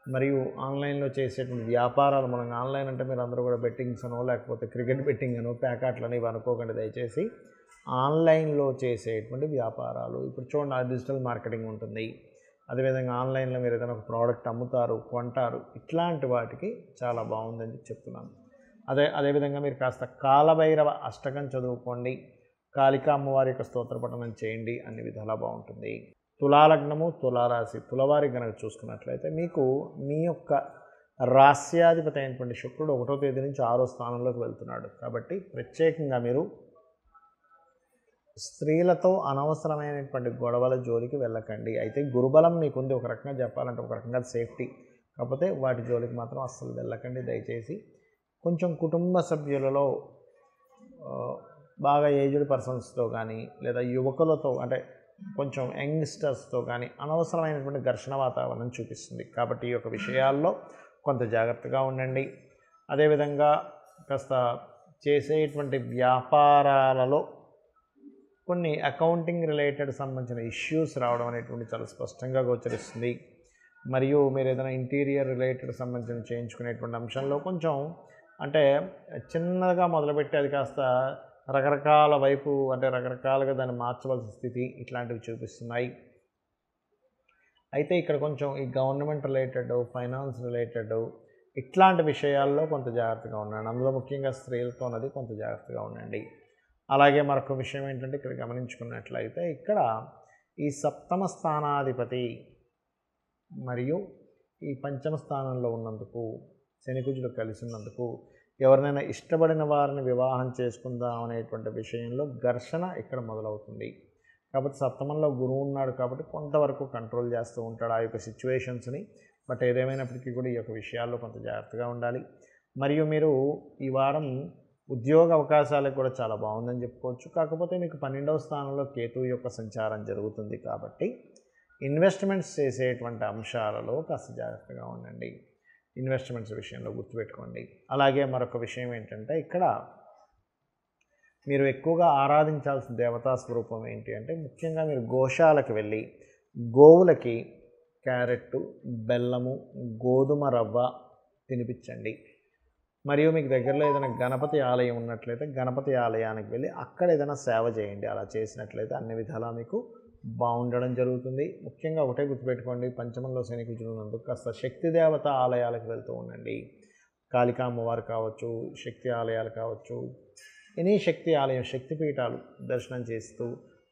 మరియు ఆన్లైన్లో చేసేటువంటి వ్యాపారాలు మూలంగా, ఆన్లైన్ అంటే మీరు అందరూ కూడా బెట్టింగ్స్ అనో లేకపోతే క్రికెట్ బెట్టింగ్ అనో ప్యాకెట్లని ఇవి అనుకోకండి దయచేసి. ఆన్లైన్లో చేసేటువంటి వ్యాపారాలు ఇప్పుడు చూడండి, డిజిటల్ మార్కెటింగ్ ఉంటుంది. అదేవిధంగా ఆన్లైన్లో మీరు ఏదైనా ఒక ప్రోడక్ట్ అమ్ముతారు, కొంటారు, ఇట్లాంటి వాటికి చాలా బాగుందని చెప్తున్నాను. అదేవిధంగా మీరు కాస్త కాలభైరవ అష్టకం చదువుకోండి, కాళికా అమ్మవారి యొక్క స్తోత్ర పఠనం చేయండి, అన్ని విధాలా బాగుంటుంది. తులాలగ్నము, తులారాశి, తులవారి కనుక చూసుకున్నట్లయితే మీకు మీ యొక్క రాస్యాధిపతి అయినటువంటి శుక్రుడు 1వ తేదీ నుంచి 6వ స్థానంలోకి వెళ్తున్నాడు. కాబట్టి ప్రత్యేకంగా మీరు స్త్రీలతో అనవసరమైనటువంటి గొడవల జోలికి వెళ్ళకండి. అయితే గురుబలం మీకుంది, ఒక రకంగా చెప్పాలంటే ఒక రకంగా సేఫ్టీ, కాకపోతే వాటి జోలికి మాత్రం అస్సలు వెళ్ళకండి దయచేసి. కొంచెం కుటుంబ సభ్యులలో బాగా ఏజ్డ్ పర్సన్స్తో కానీ లేదా యువకులతో అంటే కొంచెం యంగ్స్టర్స్తో కానీ అనవసరమైనటువంటి ఘర్షణ వాతావరణం చూపిస్తుంది. కాబట్టి ఈ యొక్క విషయాల్లో కొంత జాగ్రత్తగా ఉండండి. అదేవిధంగా కాస్త చేసేటువంటి వ్యాపారాలలో కొన్ని అకౌంటింగ్ రిలేటెడ్ సంబంధించిన ఇష్యూస్ రావడం అనేటువంటి చాలా స్పష్టంగా గోచరిస్తుంది. మరియు మీరు ఏదైనా ఇంటీరియర్ రిలేటెడ్ సంబంధించిన చేయించుకునేటువంటి అంశంలో కొంచెం అంటే చిన్నగా మొదలుపెట్టి అది కాస్త రకరకాల వైపు అంటే రకరకాలుగా దాన్ని మార్చవలసిన స్థితి ఇట్లాంటివి చూపిస్తున్నాయి. అయితే ఇక్కడ కొంచెం ఈ గవర్నమెంట్ రిలేటెడ్, ఫైనాన్స్ రిలేటెడ్ ఇట్లాంటి విషయాల్లో కొంత జాగ్రత్తగా ఉండండి. అందులో ముఖ్యంగా స్త్రీలతో ఉన్నది కొంత జాగ్రత్తగా ఉండండి. అలాగే మరొక విషయం ఏంటంటే ఇక్కడ గమనించుకున్నట్లయితే ఇక్కడ ఈ 7వ స్థానాధిపతి మరియు ఈ 5వ స్థానంలో ఉన్నందుకు శనికుజుడు కలిసి ఉన్నందుకు ఎవరినైనా ఇష్టపడిన వారిని వివాహం చేసుకుందాం అనేటువంటి విషయంలో ఘర్షణ ఇక్కడ మొదలవుతుంది. కాబట్టి 7మంలో గురువు ఉన్నాడు కాబట్టి కొంతవరకు కంట్రోల్ చేస్తూ ఉంటాడు ఆ యొక్క సిచ్యువేషన్స్ని. బట్ ఏదేమైనప్పటికీ కూడా ఈ యొక్క విషయాల్లో కొంత జాగ్రత్తగా ఉండాలి. మరియు మీరు ఈ వారం ఉద్యోగ అవకాశాలకు కూడా చాలా బాగుందని చెప్పుకోవచ్చు. కాకపోతే మీకు 12వ స్థానంలో కేతువు యొక్క సంచారం జరుగుతుంది కాబట్టి ఇన్వెస్ట్మెంట్స్ చేసేటువంటి అంశాలలో కాస్త జాగ్రత్తగా ఉండండి. ఇన్వెస్ట్మెంట్స్ విషయంలో గుర్తుపెట్టుకోండి. అలాగే మరొక విషయం ఏంటంటే ఇక్కడ మీరు ఎక్కువగా ఆరాధించాల్సిన దేవతా స్వరూపం ఏంటి అంటే ముఖ్యంగా మీరు గోశాలకు వెళ్ళి గోవులకి క్యారెట్టు, బెల్లము, గోధుమ రవ్వ తినిపించండి. మరియు మీకు దగ్గరలో ఏదైనా గణపతి ఆలయం ఉన్నట్లయితే గణపతి ఆలయానికి వెళ్ళి అక్కడ ఏదైనా సేవ చేయండి. అలా చేసినట్లయితే అన్ని విధాలా మీకు బాగుండడం జరుగుతుంది. ముఖ్యంగా ఒకటే గుర్తుపెట్టుకోండి, 5మంలో శని కుజుడు ఉన్నందుకు కాస్త శక్తి దేవత ఆలయాలకు వెళ్తూ ఉండండి. కాళికా అమ్మవారు కావచ్చు, శక్తి ఆలయాలు కావచ్చు, ఎనీ శక్తి ఆలయం, శక్తిపీఠాలు దర్శనం చేస్తూ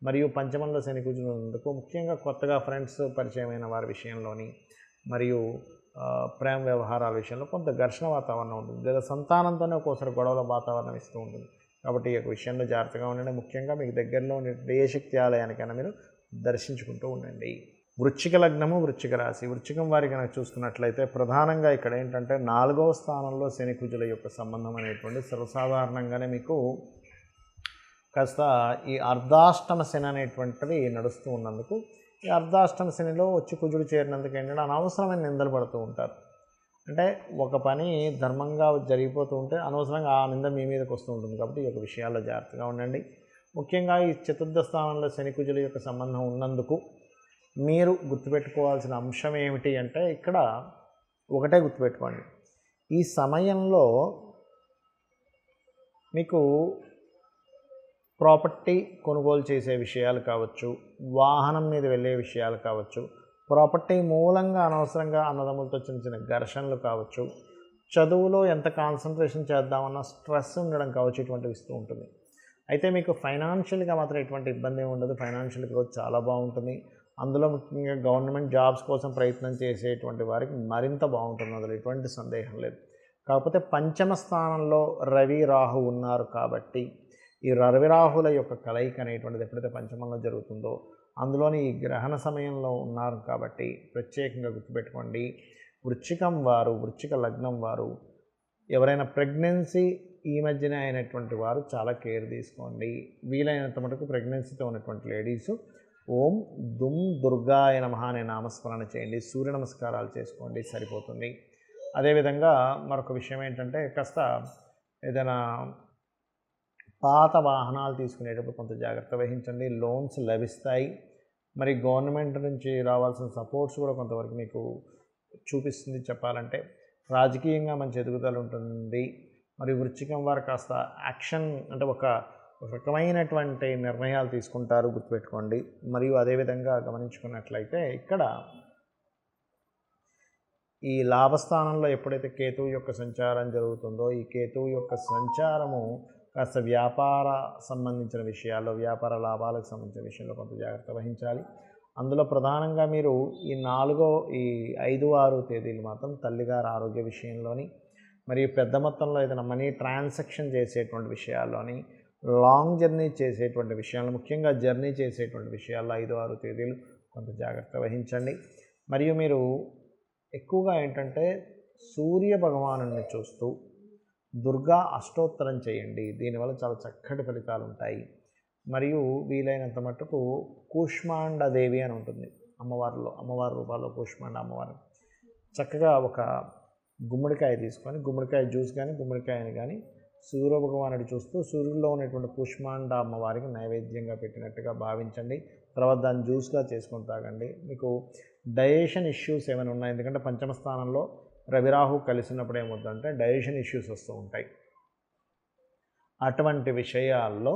మరియు 5మంలో శని కుజుడు ఉన్నందుకు ముఖ్యంగా కొత్తగా ఫ్రెండ్స్ పరిచయమైన వారి విషయంలోని మరియు ప్రేమ వ్యవహారాల విషయంలో కొంత ఘర్షణ వాతావరణం ఉంటుంది, లేదా సంతానంతోనే ఒక్కోసారి గొడవల వాతావరణం ఇస్తూ ఉంటుంది. కాబట్టి ఈ యొక్క విషయంలో జాగ్రత్తగా ఉండండి. ముఖ్యంగా మీకు దగ్గరలో ఉండే ఏ శక్తి ఆలయానికైనా మీరు దర్శించుకుంటూ ఉండండి. వృశ్చిక లగ్నము, వృశ్చిక రాశి, వృశ్చికం వారి కనుక చూసుకున్నట్లయితే ప్రధానంగా ఇక్కడ ఏంటంటే 4వ స్థానంలో శని కుజుల యొక్క సంబంధం అనేటువంటి సర్వసాధారణంగానే మీకు కాస్త ఈ అర్ధాష్టమ శని అనేటువంటివి నడుస్తూ ఉన్నందుకు ఈ అర్ధాష్టమ శనిలో వచ్చి కుజుడు చేరినందుకు ఏంటంటే అనవసరమైన నిందలు పడుతూ ఉంటారు. అంటే ఒక పని ధర్మంగా జరిగిపోతూ ఉంటే అనవసరంగా ఆ నింద మీ మీదకి వస్తూ ఉంటుంది. కాబట్టి ఈ యొక్క విషయాల్లో జాగ్రత్తగా ఉండండి. ముఖ్యంగా ఈ చతుర్థ స్థానంలో శని కుజుల యొక్క సంబంధం ఉన్నందుకు మీరు గుర్తుపెట్టుకోవాల్సిన అంశం ఏమిటి అంటే ఇక్కడ ఒకటే గుర్తుపెట్టుకోండి. ఈ సమయంలో మీకు ప్రాపర్టీ కొనుగోలు చేసే విషయాలు కావచ్చు, వాహనం మీద వెళ్ళే విషయాలు కావచ్చు, ప్రాపర్టీ మూలంగా అనవసరంగా అన్నదమ్ములతో చిన్న చిన్న ఘర్షణలు కావచ్చు, చదువులో ఎంత కాన్సన్ట్రేషన్ చేద్దామన్న స్ట్రెస్ ఉండడం కావచ్చు, ఇటువంటివి ఇస్తూ ఉంటుంది. అయితే మీకు ఫైనాన్షియల్గా మాత్రం ఎటువంటి ఇబ్బంది ఏమి ఉండదు. ఫైనాన్షియల్ గ్రోత్ చాలా బాగుంటుంది. అందులో ముఖ్యంగా గవర్నమెంట్ జాబ్స్ కోసం ప్రయత్నం చేసేటువంటి వారికి మరింత బాగుంటుంది, అందులో ఎటువంటి సందేహం లేదు. కాకపోతే పంచమ స్థానంలో రవి రాహు ఉన్నారు కాబట్టి ఈ రవి రాహుల యొక్క కలయిక అనేటువంటిది ఎప్పుడైతే పంచమంలో జరుగుతుందో అందులోని ఈ గ్రహణ సమయంలో ఉన్నారు కాబట్టి ప్రత్యేకంగా గుర్తుపెట్టుకోండి. వృశ్చిక లగ్నం వారు ఎవరైనా ప్రెగ్నెన్సీ ఈ మధ్యనే అయినటువంటి వారు చాలా కేర్ తీసుకోండి. వీలైనంత మటుకు ప్రెగ్నెన్సీతో ఉన్నటువంటి లేడీసు ఓం దుమ్ దుర్గాయ నమః అనే నామస్మరణ చేయండి. సూర్య నమస్కారాలు చేసుకోండి, సరిపోతుంది. అదేవిధంగా మరొక విషయం ఏంటంటే కాస్త ఏదైనా పాత వాహనాలు తీసుకునేటప్పుడు కొంత జాగ్రత్త వహించండి. లోన్స్ లభిస్తాయి. మరి గవర్నమెంట్ నుంచి రావాల్సిన సపోర్ట్స్ కూడా కొంతవరకు మీకు చూపిస్తుంది చెప్పాలంటే. రాజకీయంగా మంచి ఎదుగుదల ఉంటుంది. మరి వృశ్చికం వారు కాస్త యాక్షన్ అంటే ఒక రకమైనటువంటి నిర్ణయాలు తీసుకుంటారు, గుర్తుపెట్టుకోండి. మరియు అదేవిధంగా గమనించుకున్నట్లయితే ఇక్కడ ఈ లాభస్థానంలో ఎప్పుడైతే కేతువు యొక్క సంచారం జరుగుతుందో ఈ కేతువు యొక్క సంచారము కాస్త వ్యాపార సంబంధించిన విషయాల్లో, వ్యాపార లాభాలకు సంబంధించిన విషయంలో కొంత జాగ్రత్త వహించాలి. అందులో ప్రధానంగా మీరు ఈ 5, 6 తేదీలు మాత్రం తల్లిగారి ఆరోగ్య విషయంలోని, మరియు పెద్ద మొత్తంలో ఏదైనా మనీ ట్రాన్సాక్షన్ చేసేటువంటి విషయాల్లోని, లాంగ్ జర్నీ చేసేటువంటి విషయాల్లో, ముఖ్యంగా జర్నీ చేసేటువంటి విషయాల్లో 5, 6 తేదీలు కొంత జాగ్రత్త వహించండి. మరియు మీరు ఎక్కువగా ఏంటంటే సూర్య భగవానుని చూస్తూ దుర్గా అష్టోత్తరం చేయండి. దీనివల్ల చాలా చక్కటి ఫలితాలు ఉంటాయి. మరియు వీలైనంత మట్టుకు కూష్మాండదేవి అని ఉంటుంది అమ్మవారి రూపాల్లో కూష్మాండ అమ్మవారు. చక్కగా ఒక గుమ్మడికాయ తీసుకొని, గుమ్మడికాయ జ్యూస్ కానీ గుమ్మడికాయని కానీ సూర్య భగవానుడి చూస్తూ సూర్యుల్లో ఉన్నటువంటి కూష్మాండ అమ్మవారికి నైవేద్యంగా పెట్టినట్టుగా భావించండి. తర్వాత దాన్ని జ్యూస్గా చేసుకొని తాగండి. మీకు డైజెషన్ ఇష్యూస్ ఏమైనా ఉన్నాయి, ఎందుకంటే పంచమ స్థానంలో రవిరాహు కలిసినప్పుడు ఏమవుతుందంటే డైజెషన్ ఇష్యూస్ వస్తూ ఉంటాయి. అటువంటి విషయాల్లో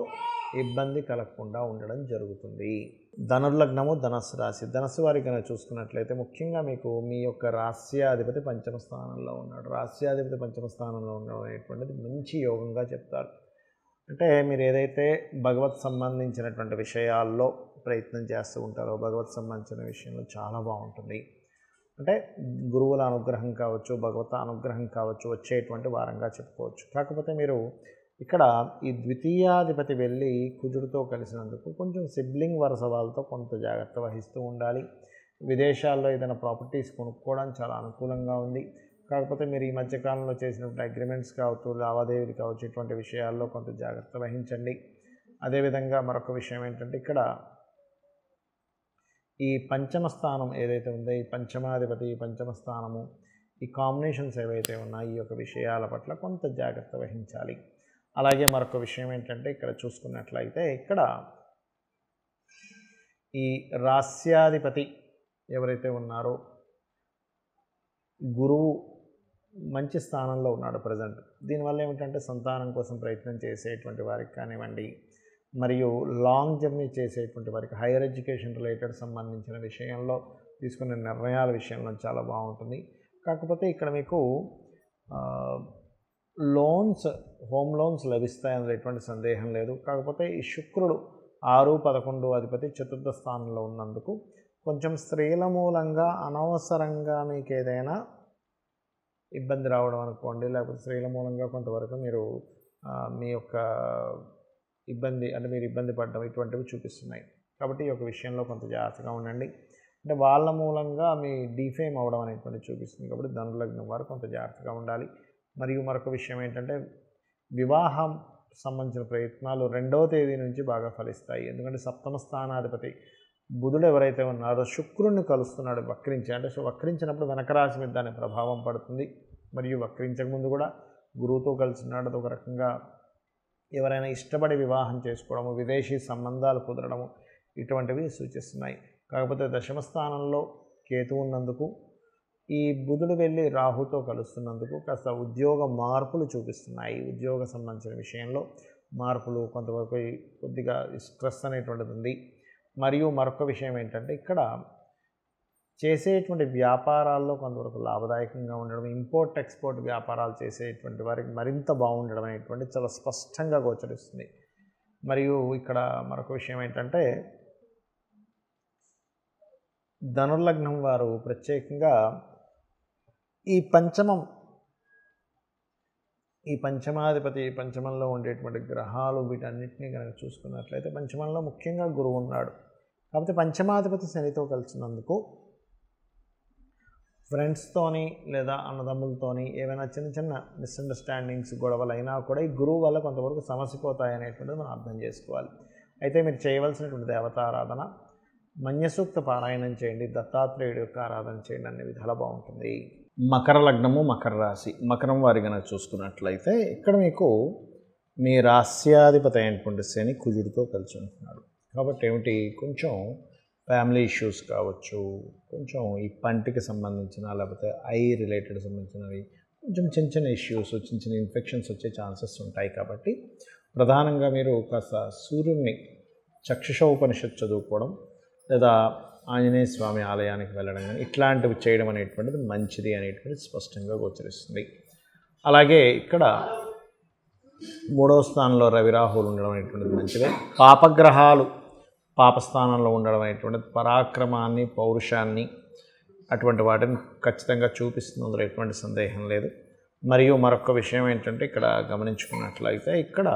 ఇబ్బంది కలగకుండా ఉండడం జరుగుతుంది. ధనుర్లగ్నము ధనస్సు రాశి. ధనస్సు వారికి కనుక చూసుకున్నట్లయితే ముఖ్యంగా మీకు మీ యొక్క రాస్యాధిపతి పంచమ స్థానంలో ఉన్నాడు. రాస్యాధిపతి పంచమ స్థానంలో ఉండడం అనేటువంటిది మంచి యోగంగా చెప్తారు. అంటే మీరు ఏదైతే భగవత్ సంబంధించినటువంటి విషయాల్లో ప్రయత్నం చేస్తూ ఉంటారో భగవత్ సంబంధించిన విషయంలో చాలా బాగుంటుంది. అంటే గురువుల అనుగ్రహం కావచ్చు, భగవత్ అనుగ్రహం కావచ్చు వచ్చేటువంటి వారంగా చెప్పుకోవచ్చు. కాకపోతే మీరు ఇక్కడ ఈ ద్వితీయాధిపతి వెళ్ళి కుజుడితో కలిసినందుకు కొంచెం సిబ్లింగ్ వరుస వాళ్ళతో కొంత జాగ్రత్త వహిస్తూ ఉండాలి. విదేశాల్లో ఏదైనా ప్రాపర్టీస్ కొనుక్కోవడానికి చాలా అనుకూలంగా ఉంది. కాకపోతే మీరు ఈ మధ్యకాలంలో చేసినటువంటి అగ్రిమెంట్స్ కావచ్చు, లావాదేవీలు కావచ్చు, ఇటువంటి విషయాల్లో కొంత జాగ్రత్త వహించండి. అదేవిధంగా మరొక విషయం ఏంటంటే ఇక్కడ ఈ పంచమ స్థానం ఏదైతే ఉందో ఈ పంచమాధిపతి పంచమ స్థానము ఈ కాంబినేషన్స్ ఏవైతే ఉన్నాయో ఈ యొక్క విషయాల పట్ల కొంత జాగ్రత్త వహించాలి. అలాగే మరొక విషయం ఏంటంటే ఇక్కడ చూసుకున్నట్లయితే ఇక్కడ ఈ రాస్యాధిపతి ఎవరైతే ఉన్నారో గురువు మంచి స్థానంలో ఉన్నాడు ప్రజెంట్. దీనివల్ల ఏమిటంటే సంతానం కోసం ప్రయత్నం చేసేటువంటి వారికి కానివ్వండి, మరియు లాంగ్ జర్నీ చేసేటువంటి వారికి హైయర్ ఎడ్యుకేషన్ రిలేటెడ్ సంబంధించిన విషయంలో తీసుకునే నిర్ణయాల విషయంలో చాలా బాగుంటుంది. కాకపోతే ఇక్కడ మీకు హోమ్ లోన్స్ లభిస్తాయని ఎటువంటి సందేహం లేదు. కాకపోతే ఈ శుక్రుడు 6, 11 అధిపతి చతుర్థ స్థానంలో ఉన్నందుకు కొంచెం స్త్రీల మూలంగా అనవసరంగా మీకు ఏదైనా ఇబ్బంది రావడం అనుకోండి, లేకపోతే స్త్రీల మూలంగా కొంతవరకు మీరు మీ యొక్క మీరు ఇబ్బంది పడడం ఇటువంటివి చూపిస్తున్నాయి. కాబట్టి ఈ యొక్క విషయంలో కొంత జాగ్రత్తగా ఉండండి. అంటే వాళ్ళ మూలంగా మీ డిఫేమ్ అవ్వడం అనేటువంటి చూపిస్తుంది. కాబట్టి ధనుర్లగ్నం వారు కొంత జాగ్రత్తగా ఉండాలి. మరియు మరొక విషయం ఏంటంటే వివాహం సంబంధించిన ప్రయత్నాలు 2వ తేదీ నుంచి బాగా ఫలిస్తాయి. ఎందుకంటే సప్తమ స్థానాధిపతి బుధుడు ఎవరైతే ఉన్నారో శుక్రుడిని కలుస్తున్నాడు వక్రించి, అంటే వక్రించినప్పుడు వెనక రాశి మీద దాని ప్రభావం పడుతుంది. మరియు వక్రించకముందు కూడా గురువుతో కలిసినాడు. అది ఒక రకంగా ఎవరైనా ఇష్టపడి వివాహం చేసుకోవడము, విదేశీ సంబంధాలు కుదరడము ఇటువంటివి సూచిస్తున్నాయి. కాకపోతే దశమ స్థానంలో కేతు ఉన్నందుకు, ఈ బుధుడు వెళ్ళి రాహుతో కలుస్తున్నందుకు కాస్త ఉద్యోగ మార్పులు చూపిస్తున్నాయి. ఉద్యోగ సంబంధించిన విషయంలో మార్పులు, కొంతవరకు కొద్దిగా స్ట్రెస్ అనేటువంటిది ఉంది. మరియు మరొక విషయం ఏంటంటే ఇక్కడ చేసేటువంటి వ్యాపారాల్లో కొంతవరకు లాభదాయకంగా ఉండడం, ఇంపోర్ట్ ఎక్స్పోర్ట్ వ్యాపారాలు చేసేటువంటి వారికి మరింత బాగుండడం అనేటువంటి చాలా స్పష్టంగా గోచరిస్తుంది. మరియు ఇక్కడ మరొక విషయం ఏంటంటే ధనుర్లగ్నం వారు ప్రత్యేకంగా ఈ పంచమాధిపతి, పంచమంలో ఉండేటువంటి గ్రహాలు వీటన్నిటినీ కనుక చూసుకున్నట్లయితే పంచమంలో ముఖ్యంగా గురువు ఉన్నాడు. కాకపోతే పంచమాధిపతి శనితో కలిసినందుకు ఫ్రెండ్స్తోని లేదా అన్నదమ్ములతోని ఏవైనా చిన్న చిన్న మిస్అండర్స్టాండింగ్స్, గొడవలు అయినా కూడా ఈ గురువు వల్ల కొంతవరకు సమసిపోతాయి అనేటువంటిది మనం అర్థం చేసుకోవాలి. అయితే మీరు చేయవలసినటువంటి దేవతారాధన, మన్యసూక్త పారాయణం చేయండి, దత్తాత్రేయుడి యొక్క ఆరాధన చేయండి, అన్ని విధాలా బాగుంటుంది. మకర లగ్నము, మకర రాశి, మకరం వారి కనుక చూసుకున్నట్లయితే ఇక్కడ మీకు మీ రాస్యాధిపతి అయినటువంటి శని కుజుడితో కలిసి ఉంటున్నాడు. కాబట్టి ఏమిటి, కొంచెం ఫ్యామిలీ ఇష్యూస్ కావచ్చు, కొంచెం ఈ పంటికి సంబంధించిన లేకపోతే ఐ రిలేటెడ్ సంబంధించినవి, కొంచెం చిన్న చిన్న ఇష్యూస్, చిన్న చిన్న ఇన్ఫెక్షన్స్ వచ్చే ఛాన్సెస్ ఉంటాయి. కాబట్టి ప్రధానంగా మీరు కాస్త సూర్యుడిని చక్షుషోపనిషత్ చదువుకోవడం లేదా ఆంజనేయ స్వామి ఆలయానికి వెళ్ళడం కానీ ఇట్లాంటివి చేయడం అనేటువంటిది మంచిది అనేటువంటిది స్పష్టంగా గోచరిస్తుంది. అలాగే ఇక్కడ 3వ స్థానంలో రవి రాహువులు ఉండడం అనేటువంటిది మంచిదే. పాపగ్రహాలు పాపస్థానంలో ఉండడం అనేటువంటిది పరాక్రమాన్ని, పౌరుషాన్ని అటువంటి వాటిని ఖచ్చితంగా చూపిస్తుంది, అందులో ఎటువంటి సందేహం లేదు. మరియు మరొక విషయం ఏంటంటే ఇక్కడ గమనించుకున్నట్లయితే ఇక్కడ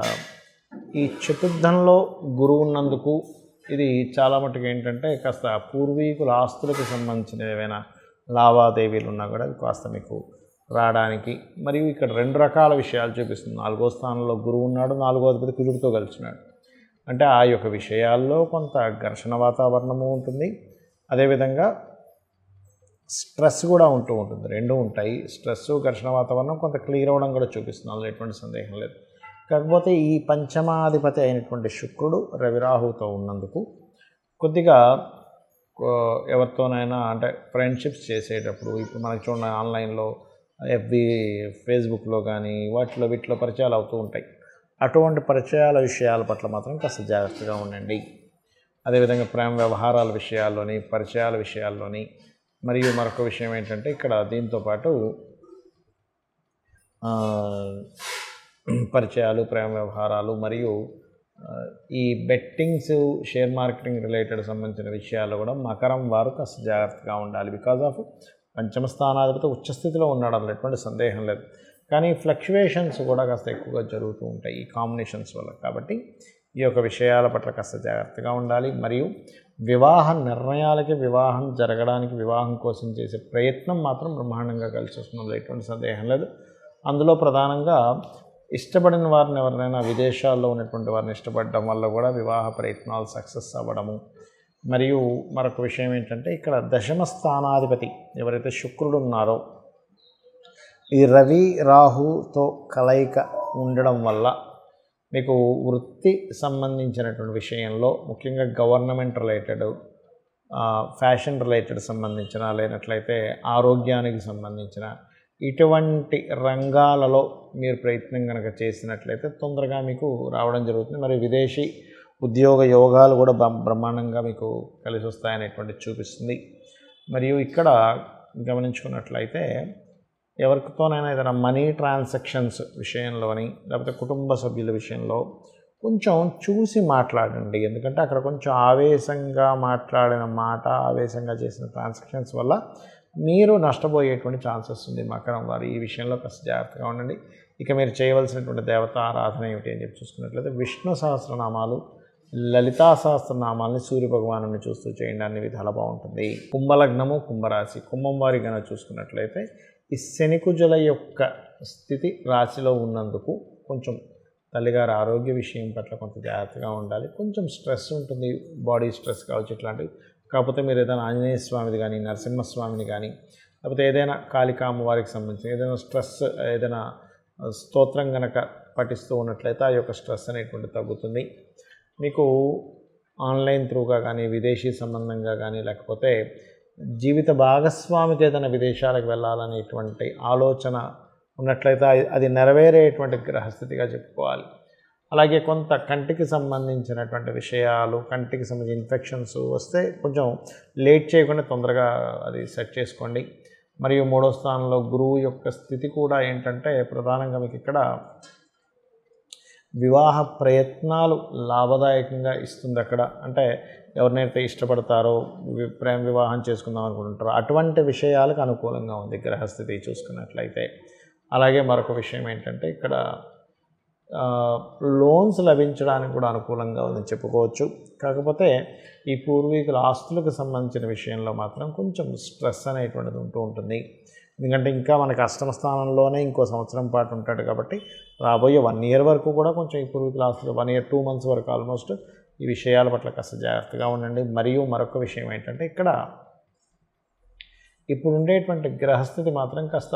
ఈ చతుర్థంలో గురువు ఉన్నందుకు ఇది చాలా మటుకు ఏంటంటే కాస్త పూర్వీకుల ఆస్తులకు సంబంధించిన ఏవైనా లావాదేవీలు ఉన్నా కూడా కాస్త మీకు రావడానికి, మరియు ఇక్కడ 2 రకాల విషయాలు చూపిస్తుంది. 4వ స్థానంలో గురువు ఉన్నాడు, 4వ అధిపతి కుజుడితో కలిసినాడు. అంటే ఆ యొక్క విషయాల్లో కొంత ఘర్షణ వాతావరణము ఉంటుంది, అదేవిధంగా స్ట్రెస్ కూడా ఉంటూ ఉంటుంది. 2 ఉంటాయి. స్ట్రెస్, ఘర్షణ వాతావరణం కొంత క్లియర్ అవ్వడం కూడా చూపిస్తుంది, అందులో ఎటువంటి సందేహం లేదు. కాకపోతే ఈ పంచమాధిపతి అయినటువంటి శుక్రుడు రవిరాహుతో ఉన్నందుకు కొద్దిగా ఎవరితోనైనా అంటే ఫ్రెండ్షిప్స్ చేసేటప్పుడు, ఇప్పుడు మనకి చూడండి ఆన్లైన్లో ఎఫ్బీ, ఫేస్బుక్లో కానీ వీటిలో పరిచయాలు అవుతూ ఉంటాయి. అటువంటి పరిచయాల విషయాల పట్ల మాత్రం కాస్త జాగ్రత్తగా ఉండండి. అదేవిధంగా ప్రేమ వ్యవహారాల విషయాల్లోని, పరిచయాల విషయాల్లోని, మరియు మరొక విషయం ఏంటంటే ఇక్కడ దీంతోపాటు పరిచయాలు, ప్రేమ వ్యవహారాలు మరియు ఈ బెట్టింగ్స్, షేర్ మార్కెటింగ్ రిలేటెడ్ సంబంధించిన విషయాలు కూడా మకరం వారు కాస్త జాగ్రత్తగా ఉండాలి. బికాజ్ ఆఫ్ పంచమ స్థానాధిపతి ఉచ్చస్థితిలో ఉన్నాడు, అందులో ఎటువంటి సందేహం లేదు. కానీ ఫ్లక్చువేషన్స్ కూడా కాస్త ఎక్కువగా జరుగుతూ ఉంటాయి ఈ కాంబినేషన్స్ వల్ల. కాబట్టి ఈ యొక్క విషయాల పట్ల కాస్త జాగ్రత్తగా ఉండాలి. మరియు వివాహ నిర్ణయాలకి, వివాహం జరగడానికి, వివాహం కోసం చేసే ప్రయత్నం మాత్రం బ్రహ్మాండంగా కలిసి వస్తుంది, ఎటువంటి సందేహం లేదు. అందులో ప్రధానంగా ఇష్టపడిన వారిని, ఎవరినైనా విదేశాల్లో ఉన్నటువంటి వారిని ఇష్టపడడం వల్ల కూడా వివాహ ప్రయత్నాలు సక్సెస్ అవ్వడము. మరియు మరొక విషయం ఏంటంటే ఇక్కడ దశమ స్థానాధిపతి ఎవరైతే శుక్రుడు ఉన్నారో ఈ రవి రాహుతో కలయిక ఉండడం వల్ల మీకు వృత్తి సంబంధించినటువంటి విషయంలో, ముఖ్యంగా గవర్నమెంట్ రిలేటెడ్, ఫ్యాషన్ రిలేటెడ్ సంబంధించిన, లేనట్లయితే ఆరోగ్యానికి సంబంధించిన ఇటువంటి రంగాలలో మీరు ప్రయత్నం కనుక చేసినట్లయితే తొందరగా మీకు రావడం జరుగుతుంది. మరి విదేశీ ఉద్యోగ యోగాలు కూడా బ్రహ్మాండంగా మీకు కలిసి వస్తాయనేటువంటి చూపిస్తుంది. మరియు ఇక్కడ గమనించుకున్నట్లయితే ఎవరితోనైనా ఏదైనా మనీ ట్రాన్సాక్షన్స్ విషయంలోని, లేకపోతే కుటుంబ సభ్యుల విషయంలో కొంచెం చూసి మాట్లాడండి. ఎందుకంటే అక్కడ కొంచెం ఆవేశంగా మాట్లాడిన మాట, ఆవేశంగా చేసిన ట్రాన్సాక్షన్స్ వల్ల మీరు నష్టపోయేటువంటి ఛాన్సెస్ ఉంది మకరం వారు. ఈ విషయంలో కాస్త జాగ్రత్తగా ఉండండి. ఇక మీరు చేయవలసినటువంటి దేవత ఆరాధన ఏమిటి అని చెప్పి చూసుకున్నట్లయితే విష్ణు సహస్రనామాలు, లలితా సహస్రనామాలని సూర్య భగవాను చూస్తూ చేయండి, అన్ని విధాలా బాగుంటుంది. కుంభలగ్నము, కుంభరాశి, కుంభం వారి కనుక చూసుకున్నట్లయితే ఈ శనికుజుల యొక్క స్థితి రాశిలో ఉన్నందుకు కొంచెం తల్లిగారి ఆరోగ్య విషయం పట్ల కొంత జాగ్రత్తగా ఉండాలి. కొంచెం స్ట్రెస్ ఉంటుంది, బాడీ స్ట్రెస్ కావచ్చు ఇట్లాంటివి. కాకపోతే మీరు ఏదైనా ఆంజనేయ స్వామిది కానీ, నరసింహస్వామిని కానీ, లేకపోతే ఏదైనా కాళికా అమ్మవారికి సంబంధించిన ఏదైనా స్ట్రెస్, ఏదైనా స్తోత్రం కనుక పఠిస్తూ ఉన్నట్లయితే ఆ యొక్క స్ట్రెస్ అనేటువంటి తగ్గుతుంది. మీకు ఆన్లైన్ త్రూగా కానీ, విదేశీ సంబంధంగా కానీ, లేకపోతే జీవిత భాగస్వామితో ఏదైనా విదేశాలకు వెళ్ళాలనేటువంటి ఆలోచన ఉన్నట్లయితే అది నెరవేరేటువంటి గ్రహస్థితిగా చెప్పుకోవాలి. అలాగే కొంత కంటికి సంబంధించినటువంటి విషయాలు, కంటికి సంబంధించిన ఇన్ఫెక్షన్స్ వస్తే కొంచెం లేట్ చేయకుండా తొందరగా అది సెట్ చేసుకోండి. మరియు 3వ స్థానంలో గురువు యొక్క స్థితి కూడా ఏంటంటే ప్రధానంగా మీకు ఇక్కడ వివాహ ప్రయత్నాలు లాభదాయకంగా ఇస్తుంది. అక్కడ అంటే ఎవరినైతే ఇష్టపడతారో, ప్రేమ వివాహం చేసుకుందాం అనుకుంటారో అటువంటి విషయాలకు అనుకూలంగా ఉంది గ్రహస్థితి చూసుకున్నట్లయితే. అలాగే మరొక విషయం ఏంటంటే ఇక్కడ లోన్స్ లభించడానికి కూడా అనుకూలంగా ఉందని చెప్పుకోవచ్చు. కాకపోతే ఈ పూర్వీకుల ఆస్తులకు సంబంధించిన విషయంలో మాత్రం కొంచెం స్ట్రెస్ అనేటువంటిది ఉంటూ ఉంటుంది. ఎందుకంటే ఇంకా మనకి అష్టమ స్థానంలోనే ఇంకో సంవత్సరం పాటు ఉంటాడు కాబట్టి రాబోయే 1 year వరకు కూడా కొంచెం ఈ పూర్వీకుల ఆస్తులు 1 year 2 months వరకు ఆల్మోస్ట్ ఈ విషయాల పట్ల కాస్త జాగ్రత్తగా ఉండండి. మరియు మరొక విషయం ఏంటంటే ఇక్కడ ఇప్పుడు ఉండేటువంటి గ్రహస్థితి మాత్రం కాస్త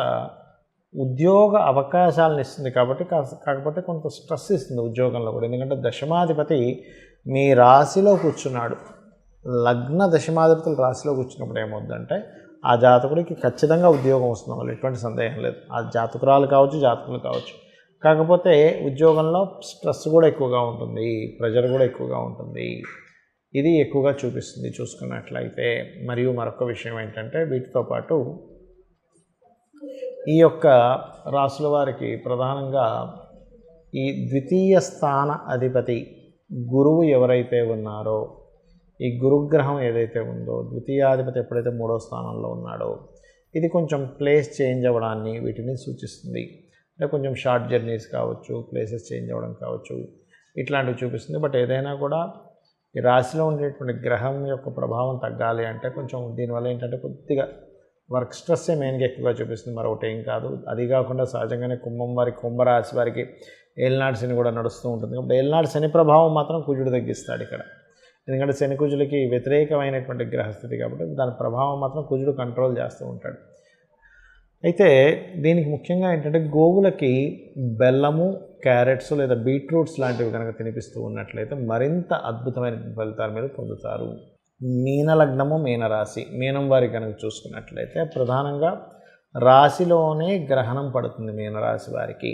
ఉద్యోగ అవకాశాలను ఇస్తుంది కాబట్టి కాకపోతే కొంత స్ట్రెస్ ఇస్తుంది ఉద్యోగంలో కూడా. ఎందుకంటే దశమాధిపతి మీ రాశిలో కూర్చున్నాడు. లగ్న దశమాధిపతులు రాశిలో కూర్చున్నప్పుడు ఏమవుతుందంటే ఆ జాతకుడికి ఖచ్చితంగా ఉద్యోగం వస్తుంది, వాళ్ళు ఎటువంటి సందేహం లేదు. ఆ జాతకురాలు కావచ్చు, జాతకులు కావచ్చు. కాకపోతే ఉద్యోగంలో స్ట్రెస్ కూడా ఎక్కువగా ఉంటుంది, ప్రెజర్ కూడా ఎక్కువగా ఉంటుంది. ఇది ఎక్కువగా చూపిస్తుంది చూసుకున్నట్లయితే. మరియు మరొక విషయం ఏంటంటే వీటితో పాటు ఈ యొక్క రాశుల వారికి ప్రధానంగా ఈ ద్వితీయ స్థాన అధిపతి గురువు ఎవరైతే ఉన్నారో, ఈ గురుగ్రహం ఏదైతే ఉందో, ద్వితీయాధిపతి ఎప్పుడైతే 3వ స్థానంలో ఉన్నాడో ఇది కొంచెం ప్లేస్ చేంజ్ అవ్వడాన్ని వీటిని సూచిస్తుంది. అంటే కొంచెం షార్ట్ జర్నీస్ కావచ్చు, ప్లేసెస్ చేంజ్ అవ్వడం కావచ్చు, ఇట్లాంటివి చూపిస్తుంది. బట్ ఏదైనా కూడా ఈ రాశిలో ఉండేటువంటి గ్రహం యొక్క ప్రభావం తగ్గాలి అంటే కొంచెం దీనివల్ల ఏంటంటే కొద్దిగా వర్క్ స్ట్రెస్సే మెయిన్గా ఎక్కువగా చూపిస్తుంది, మరొకటి ఏం కాదు. అది కాకుండా సహజంగానే కుంభరాశి వారికి ఏలినాటి శని కూడా నడుస్తూ ఉంటుంది. కాబట్టి ఏలినాటి శని ప్రభావం మాత్రం కుజుడు తగ్గిస్తాడు ఇక్కడ. ఎందుకంటే శని కుజులకి వ్యతిరేకమైనటువంటి గ్రహస్థితి కాబట్టి దాని ప్రభావం మాత్రం కుజుడు కంట్రోల్ చేస్తూ ఉంటాడు. అయితే దీనికి ముఖ్యంగా ఏంటంటే గోవులకి బెల్లము, క్యారెట్స్ లేదా బీట్రూట్స్ లాంటివి కనుక తినిపిస్తూ ఉన్నట్లయితే మరింత అద్భుతమైన ఫలితాలు మీరు పొందుతారు. మీనలగ్నము, మీనరాశి, మీనం వారి కనుక చూసుకున్నట్లయితే ప్రధానంగా రాశిలోనే గ్రహణం పడుతుంది మీనరాశి వారికి.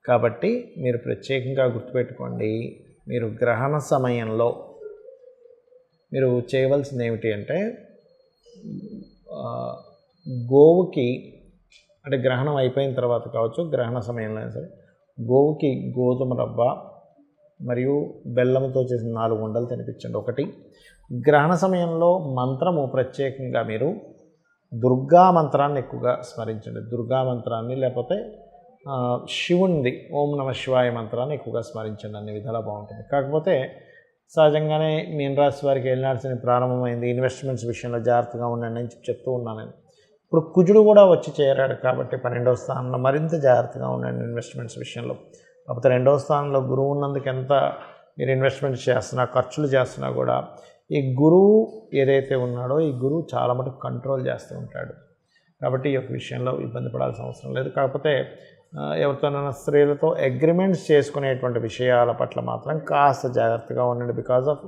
కాబట్టి మీరు ప్రత్యేకంగా గుర్తుపెట్టుకోండి, మీరు గ్రహణ సమయంలో మీరు చేయవలసింది ఏమిటి అంటే గోవుకి, అంటే గ్రహణం అయిపోయిన తర్వాత కావచ్చు, గ్రహణ సమయంలో అయినా సరే గోవుకి గోధుమ రవ్వ మరియు బెల్లంతో చేసిన 4 ఉండలు తినిపించండి. ఒకటి, గ్రహణ సమయంలో మంత్రము ప్రత్యేకంగా మీరు దుర్గా మంత్రాన్ని ఎక్కువగా స్మరించండి. దుర్గా మంత్రాన్ని లేకపోతే శివునిది ఓం నమ శివాయ మంత్రాన్ని ఎక్కువగా స్మరించండి. అన్ని విధాలా బాగుంటుంది. కాకపోతే సహజంగానే మీనరాశి వారికి ఏలినాటి శని ప్రారంభమైంది, ఇన్వెస్ట్మెంట్స్ విషయంలో జాగ్రత్తగా ఉండండి అని చెప్తూ ఉన్నాను. ఇప్పుడు కుజుడు కూడా వచ్చి చేరాడు కాబట్టి 12వ స్థానంలో మరింత జాగ్రత్తగా ఉండండి ఇన్వెస్ట్మెంట్స్ విషయంలో. కాకపోతే 2వ స్థానంలో గురువు ఉన్నందుకు ఎంత మీరు ఇన్వెస్ట్మెంట్స్ చేస్తున్నా, ఖర్చులు చేస్తున్నా కూడా ఈ గురువు ఏదైతే ఉన్నాడో ఈ గురువు చాలా మటుకు కంట్రోల్ చేస్తూ ఉంటాడు. కాబట్టి ఈ యొక్క విషయంలో ఇబ్బంది పడాల్సిన అవసరం లేదు. కాకపోతే ఎవరితోనైనా స్త్రీలతో అగ్రిమెంట్స్ చేసుకునేటువంటి విషయాల పట్ల మాత్రం కాస్త జాగ్రత్తగా ఉండండి. బికాజ్ ఆఫ్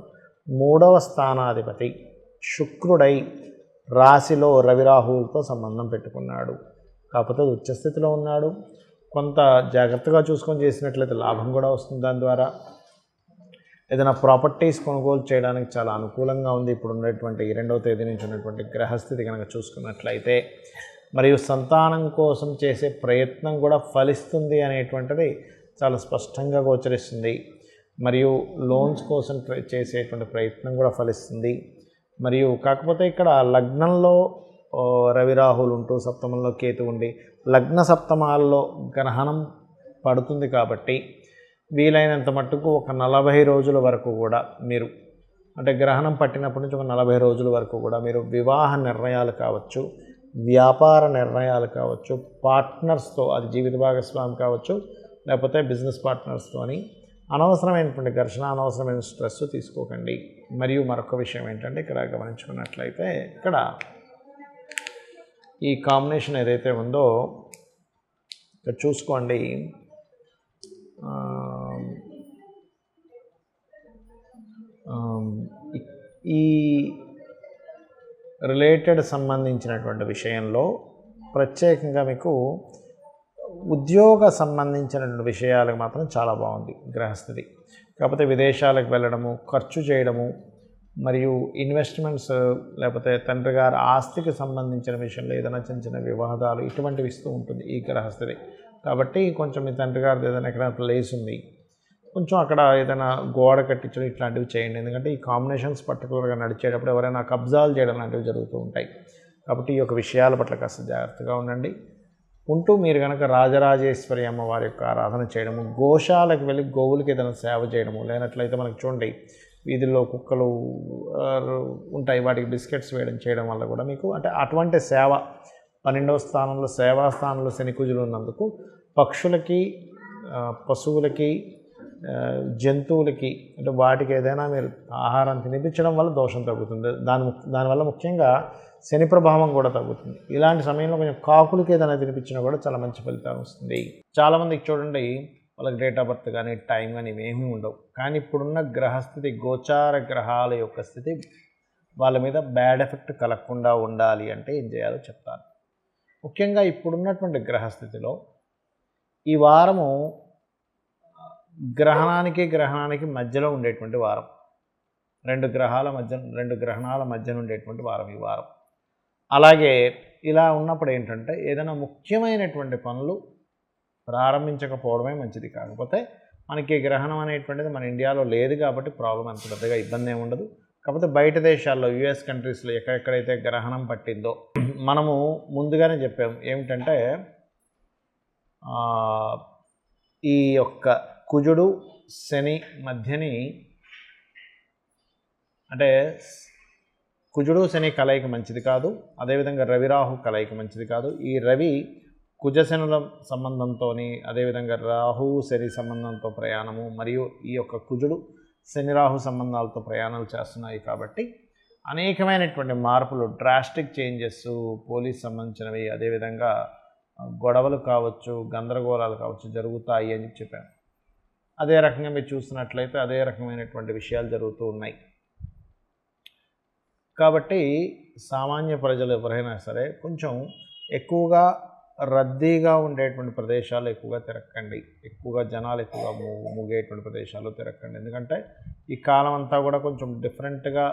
3వ స్థానాధిపతి శుక్రుడై రాశిలో రవిరాహువులతో సంబంధం పెట్టుకున్నాడు. కాకపోతే ఉచ్చస్థితిలో ఉన్నాడు. కొంత జాగ్రత్తగా చూసుకొని చేసినట్లయితే లాభం కూడా వస్తుంది. దాని ద్వారా ఏదైనా ప్రాపర్టీస్ కొనుగోలు చేయడానికి చాలా అనుకూలంగా ఉంది ఇప్పుడు ఉన్నటువంటి 2వ తేదీ నుంచి ఉన్నటువంటి గ్రహస్థితి కనుక చూసుకున్నట్లయితే. మరియు సంతానం కోసం చేసే ప్రయత్నం కూడా ఫలిస్తుంది అనేటువంటిది చాలా స్పష్టంగా గోచరిస్తుంది. మరియు లోన్స్ కోసం చేసేటువంటి ప్రయత్నం కూడా ఫలిస్తుంది. మరియు కాకపోతే ఇక్కడ లగ్నంలో రవిరాహులు ఉంటూ సప్తమంలో కేతు ఉండి లగ్న సప్తమాల్లో గ్రహణం పడుతుంది కాబట్టి వీలైనంత మట్టుకు ఒక 40 రోజుల వరకు కూడా మీరు, అంటే గ్రహణం పట్టినప్పటి నుంచి ఒక 40 రోజుల వరకు కూడా మీరు వివాహ నిర్ణయాలు కావచ్చు, వ్యాపార నిర్ణయాలు కావచ్చు, పార్ట్నర్స్తో, అది జీవిత భాగస్వామి కావచ్చు, లేకపోతే బిజినెస్ పార్ట్నర్స్తోని అనవసరమైనటువంటి ఘర్షణ, అనవసరమైన స్ట్రెస్ తీసుకోకండి. మరియు మరొక విషయం ఏంటంటే ఇక్కడ గమనించుకున్నట్లయితే ఇక్కడ ఈ కాంబినేషన్ ఏదైతే ఉందో ఇక్కడ చూసుకోండి. ఈ రిలేటెడ్ సంబంధించినటువంటి విషయంలో ప్రత్యేకంగా మీకు ఉద్యోగ సంబంధించినటువంటి విషయాలకు మాత్రం చాలా బాగుంది గ్రహస్థితి. కాకపోతే విదేశాలకు వెళ్ళడము, ఖర్చు చేయడము, మరియు ఇన్వెస్ట్మెంట్స్, లేకపోతే తండ్రి గారి ఆస్తికి సంబంధించిన విషయంలో ఏదైనా చిన్న చిన్న వివాదాలు ఇటువంటివి ఇస్తూ ఉంటుంది ఈ గ్రహస్థితి. కాబట్టి కొంచెం మీ తండ్రి గారిది ఏదైనా ఎక్కడ ప్లేస్ ఉంది, కొంచెం అక్కడ ఏదైనా గోడ కట్టించడం ఇట్లాంటివి చేయండి. ఎందుకంటే ఈ కాంబినేషన్స్ పర్టికులర్గా నడిచేటప్పుడు ఎవరైనా కబ్జాలు చేయడం లాంటివి జరుగుతూ ఉంటాయి. కాబట్టి ఈ యొక్క విషయాల పట్ల కాస్త జాగ్రత్తగా ఉండండి. ఉంటూ మీరు కనుక రాజరాజేశ్వరి అమ్మవారి యొక్క ఆరాధన చేయడము, గోశాలకు వెళ్ళి గోవులకి ఏదైనా సేవ చేయడము, లేనట్లయితే మనకు చూడండి వీధుల్లో కుక్కలు ఉంటాయి, వాటికి బిస్కెట్స్ చేయడం వల్ల కూడా మీకు అంటే అటువంటి సేవ 12వ స్థానంలో సేవా స్థానంలో శనికుజులు ఉన్నందుకు పక్షులకి, పశువులకి, జంతువులకి అంటే వాటికి ఏదైనా మీరు ఆహారం తినిపించడం వల్ల దోషం తగ్గుతుంది. దానివల్ల ముఖ్యంగా శని ప్రభావం కూడా తగ్గుతుంది. ఇలాంటి సమయంలో కొంచెం కాకులకి ఏదైనా తినిపించినా కూడా చాలా మంచి ఫలితం వస్తుంది. చాలామందికి చూడండి వాళ్ళకి డేట్ ఆఫ్ బర్త్ కానీ టైం కానీ ఇవేమీ ఉండవు. కానీ ఇప్పుడున్న గ్రహస్థితి, గోచార గ్రహాల యొక్క స్థితి వాళ్ళ మీద బ్యాడ్ ఎఫెక్ట్ కలగకుండా ఉండాలి అంటే ఏం చేయాలో చెప్తాను. ముఖ్యంగా ఇప్పుడున్నటువంటి గ్రహస్థితిలో ఈ వారము గ్రహణానికి మధ్యలో ఉండేటువంటి వారం, రెండు గ్రహణాల మధ్య ఉండేటువంటి వారం ఈ వారం. అలాగే ఇలా ఉన్నప్పుడు ఏంటంటే ఏదైనా ముఖ్యమైనటువంటి పనులు ప్రారంభించకపోవడమే మంచిది. కాకపోతే మనకి గ్రహణం అనేటువంటిది మన ఇండియాలో లేదు కాబట్టి ప్రాబ్లం అంత పెద్దగా ఇబ్బంది ఏమి ఉండదు. కాకపోతే బయట దేశాల్లో యుఎస్ కంట్రీస్లో ఎక్కడెక్కడైతే గ్రహణం పట్టిందో మనము ముందుగానే చెప్పాము ఏమిటంటే ఈ యొక్క కుజుడు శని మధ్యని అంటే కుజుడు శని కలయిక మంచిది కాదు. అదేవిధంగా రవిరాహు కలయిక మంచిది కాదు. ఈ రవి కుజశనుల సంబంధంతో, అదేవిధంగా రాహు శని సంబంధంతో ప్రయాణము, మరియు ఈ యొక్క కుజుడు శని రాహు సంబంధాలతో ప్రయాణాలు చేస్తున్నాయి. కాబట్టి అనేకమైనటువంటి మార్పులు, డ్రాస్టిక్ చేంజెస్, పోలీస్ సంబంధించినవి, అదేవిధంగా గొడవలు కావచ్చు, గందరగోళాలు కావచ్చు జరుగుతాయి అని చెప్పాను. అదే రకంగా మీరు చూస్తున్నట్లయితే అదే రకమైనటువంటి విషయాలు జరుగుతూ ఉన్నాయి. కాబట్టి సామాన్య ప్రజలు ఎవరైనా సరే కొంచెం ఎక్కువగా రద్దీగా ఉండేటువంటి ప్రదేశాలు ఎక్కువగా తిరగకండి. ఎక్కువగా జనాలు ఎక్కువగా ముగేటువంటి ప్రదేశాలు తిరగకండి. ఎందుకంటే ఈ కాలం అంతా కూడా కొంచెం డిఫరెంట్గా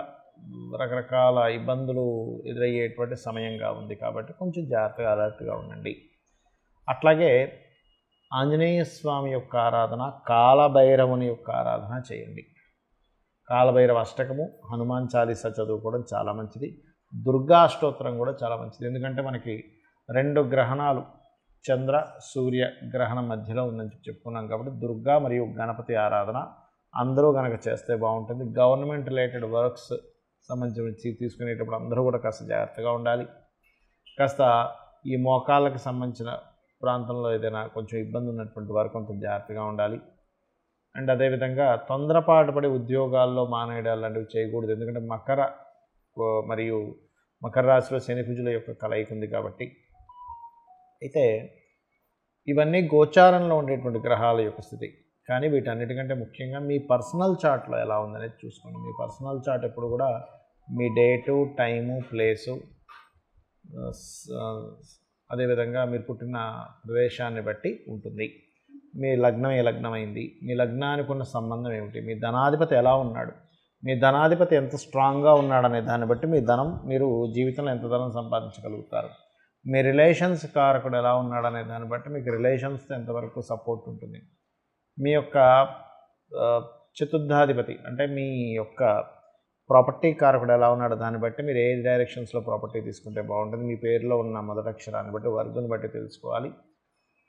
రకరకాల ఇబ్బందులు ఎదురయ్యేటువంటి సమయంగా ఉంది. కాబట్టి కొంచెం జాగ్రత్తగా అలర్ట్గా ఉండండి. అట్లాగే ఆంజనేయ స్వామి యొక్క ఆరాధన, కాలభైరవుని యొక్క ఆరాధన చేయండి. కాలభైరవ అష్టకము, హనుమాన్ చాలీసా చదువుకోవడం చాలా మంచిది. దుర్గా అష్టోత్తరం కూడా చాలా మంచిది. ఎందుకంటే మనకి 2 గ్రహణాలు చంద్ర సూర్య గ్రహణం మధ్యలో ఉందని చెప్పుకున్నాం. కాబట్టి దుర్గా మరియు గణపతి ఆరాధన అందరూ కనుక చేస్తే బాగుంటుంది. గవర్నమెంట్ రిలేటెడ్ వర్క్స్ సంబంధించి తీసుకునేటప్పుడు అందరూ కూడా కాస్త జాగ్రత్తగా ఉండాలి. కాస్త ఈ మోకాళ్ళకి సంబంధించిన ప్రాంతంలో ఏదైనా కొంచెం ఇబ్బంది ఉన్నటువంటి వారు కొంచెం జాగ్రత్తగా ఉండాలి. అండ్ అదేవిధంగా తొందరపాటు పడి ఉద్యోగాల్లో మానేయడాలు లాంటివి చేయకూడదు. ఎందుకంటే మకర రాశిలో శని కుజుల యొక్క కలయిక ఉంది కాబట్టి. అయితే ఇవన్నీ గోచారంలో ఉండేటువంటి గ్రహాల యొక్క స్థితి. కానీ వీటన్నిటికంటే ముఖ్యంగా మీ పర్సనల్ చార్ట్లో ఎలా ఉందనేది చూసుకోండి. మీ పర్సనల్ చార్ట్ ఎప్పుడు కూడా మీ డేటు, టైము, ప్లేసు, అదేవిధంగా మీరు పుట్టిన ప్రదేశాన్ని బట్టి ఉంటుంది. మీ లగ్నం ఏ లగ్నం అయింది, మీ లగ్నానికి ఉన్న సంబంధం ఏమిటి, మీ ధనాధిపతి ఎలా ఉన్నాడు, మీ ధనాధిపతి ఎంత స్ట్రాంగ్గా ఉన్నాడనే దాన్ని బట్టి మీరు జీవితంలో ఎంత ధనం సంపాదించగలుగుతారు. మీ రిలేషన్స్ కారకుడు ఎలా ఉన్నాడనే దాన్ని బట్టి మీకు రిలేషన్స్తో ఎంతవరకు సపోర్ట్ ఉంటుంది. మీ యొక్క చతుర్థాధిపతి అంటే మీ యొక్క ప్రాపర్టీ కారకుడు ఎలా ఉన్నాడో దాన్ని బట్టి మీరు ఏ డైరెక్షన్స్లో ప్రాపర్టీ తీసుకుంటే బాగుంటుంది. మీ పేరులో ఉన్న మొదటి అక్షరాన్ని బట్టి, వర్గుని బట్టి తెలుసుకోవాలి.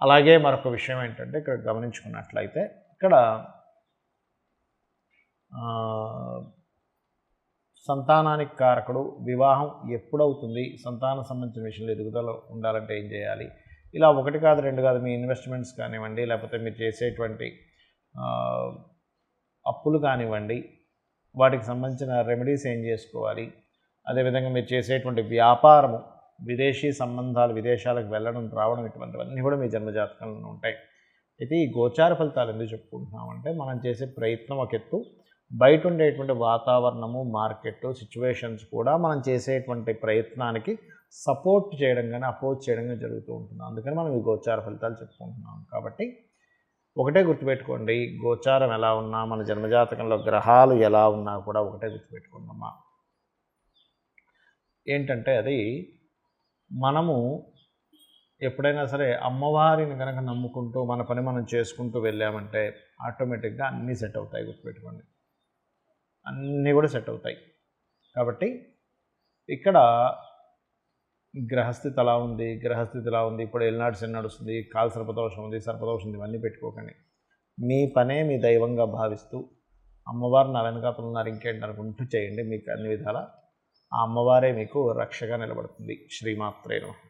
అలాగే మరొక విషయం ఏంటంటే ఇక్కడ గమనించుకున్నట్లయితే ఇక్కడ సంతానానికి కారకుడు, వివాహం ఎప్పుడవుతుంది, సంతానం సంబంధించిన విషయంలో ఎదుగుదల ఉండాలంటే ఏం చేయాలి, ఇలా ఒకటి కాదు రెండు కాదు, మీ ఇన్వెస్ట్మెంట్స్ కానివ్వండి, లేకపోతే మీరు చేసేటువంటి అప్పులు కానివ్వండి, వాటికి సంబంధించిన రెమెడీస్ ఏం చేసుకోవాలి, అదేవిధంగా మీరు చేసేటువంటి వ్యాపారము, విదేశీ సంబంధాలు, విదేశాలకు వెళ్ళడం రావడం, ఇటువంటివన్నీ కూడా మీ జన్మజాతకంలో ఉంటాయి. అయితే ఈ గోచార ఫలితాలు ఎందుకు చెప్పుకుంటున్నామంటే, మనం చేసే ప్రయత్నం ఒక ఎత్తు, బయట ఉండేటువంటి వాతావరణము, మార్కెట్ సిచ్యువేషన్స్ కూడా మనం చేసేటువంటి ప్రయత్నానికి సపోర్ట్ చేయడం కానీ అపోజ్ చేయడం కానీ జరుగుతూ ఉంటుంది. అందుకని మనం ఈ గోచార ఫలితాలు చెప్పుకుంటున్నాం. కాబట్టి ఒకటే గుర్తుపెట్టుకోండి, గోచారం ఎలా ఉన్నా, మన జన్మజాతకంలో గ్రహాలు ఎలా ఉన్నా కూడా ఒకటే గుర్తుపెట్టుకుందామా, ఏంటంటే అది మనము ఎప్పుడైనా సరే అమ్మవారిని కనుక నమ్ముకుంటూ మన పని మనం చేసుకుంటూ వెళ్ళామంటే ఆటోమేటిక్గా అన్నీ సెట్ అవుతాయి. గుర్తుపెట్టుకోండి, అన్నీ కూడా సెట్ అవుతాయి. కాబట్టి ఇక్కడ గ్రహస్థితి అలా ఉంది, గ్రహస్థితి ఇలా ఉంది, ఇప్పుడు ఎల్నాడు శని నడుస్తుంది, కాల సర్పదోషం ఉంది, సర్పదోషం ఉంది, ఇవన్నీ పెట్టుకోకండి. మీ పనే మీ దైవంగా భావిస్తూ అమ్మవారు నా వెనకాతలు ఉన్నారు ఇంకేంటి అనుకుంటూ చేయండి. మీకు అన్ని విధాల ఆ అమ్మవారే మీకు రక్షగా నిలబడుతుంది. శ్రీమాత్రే నమః.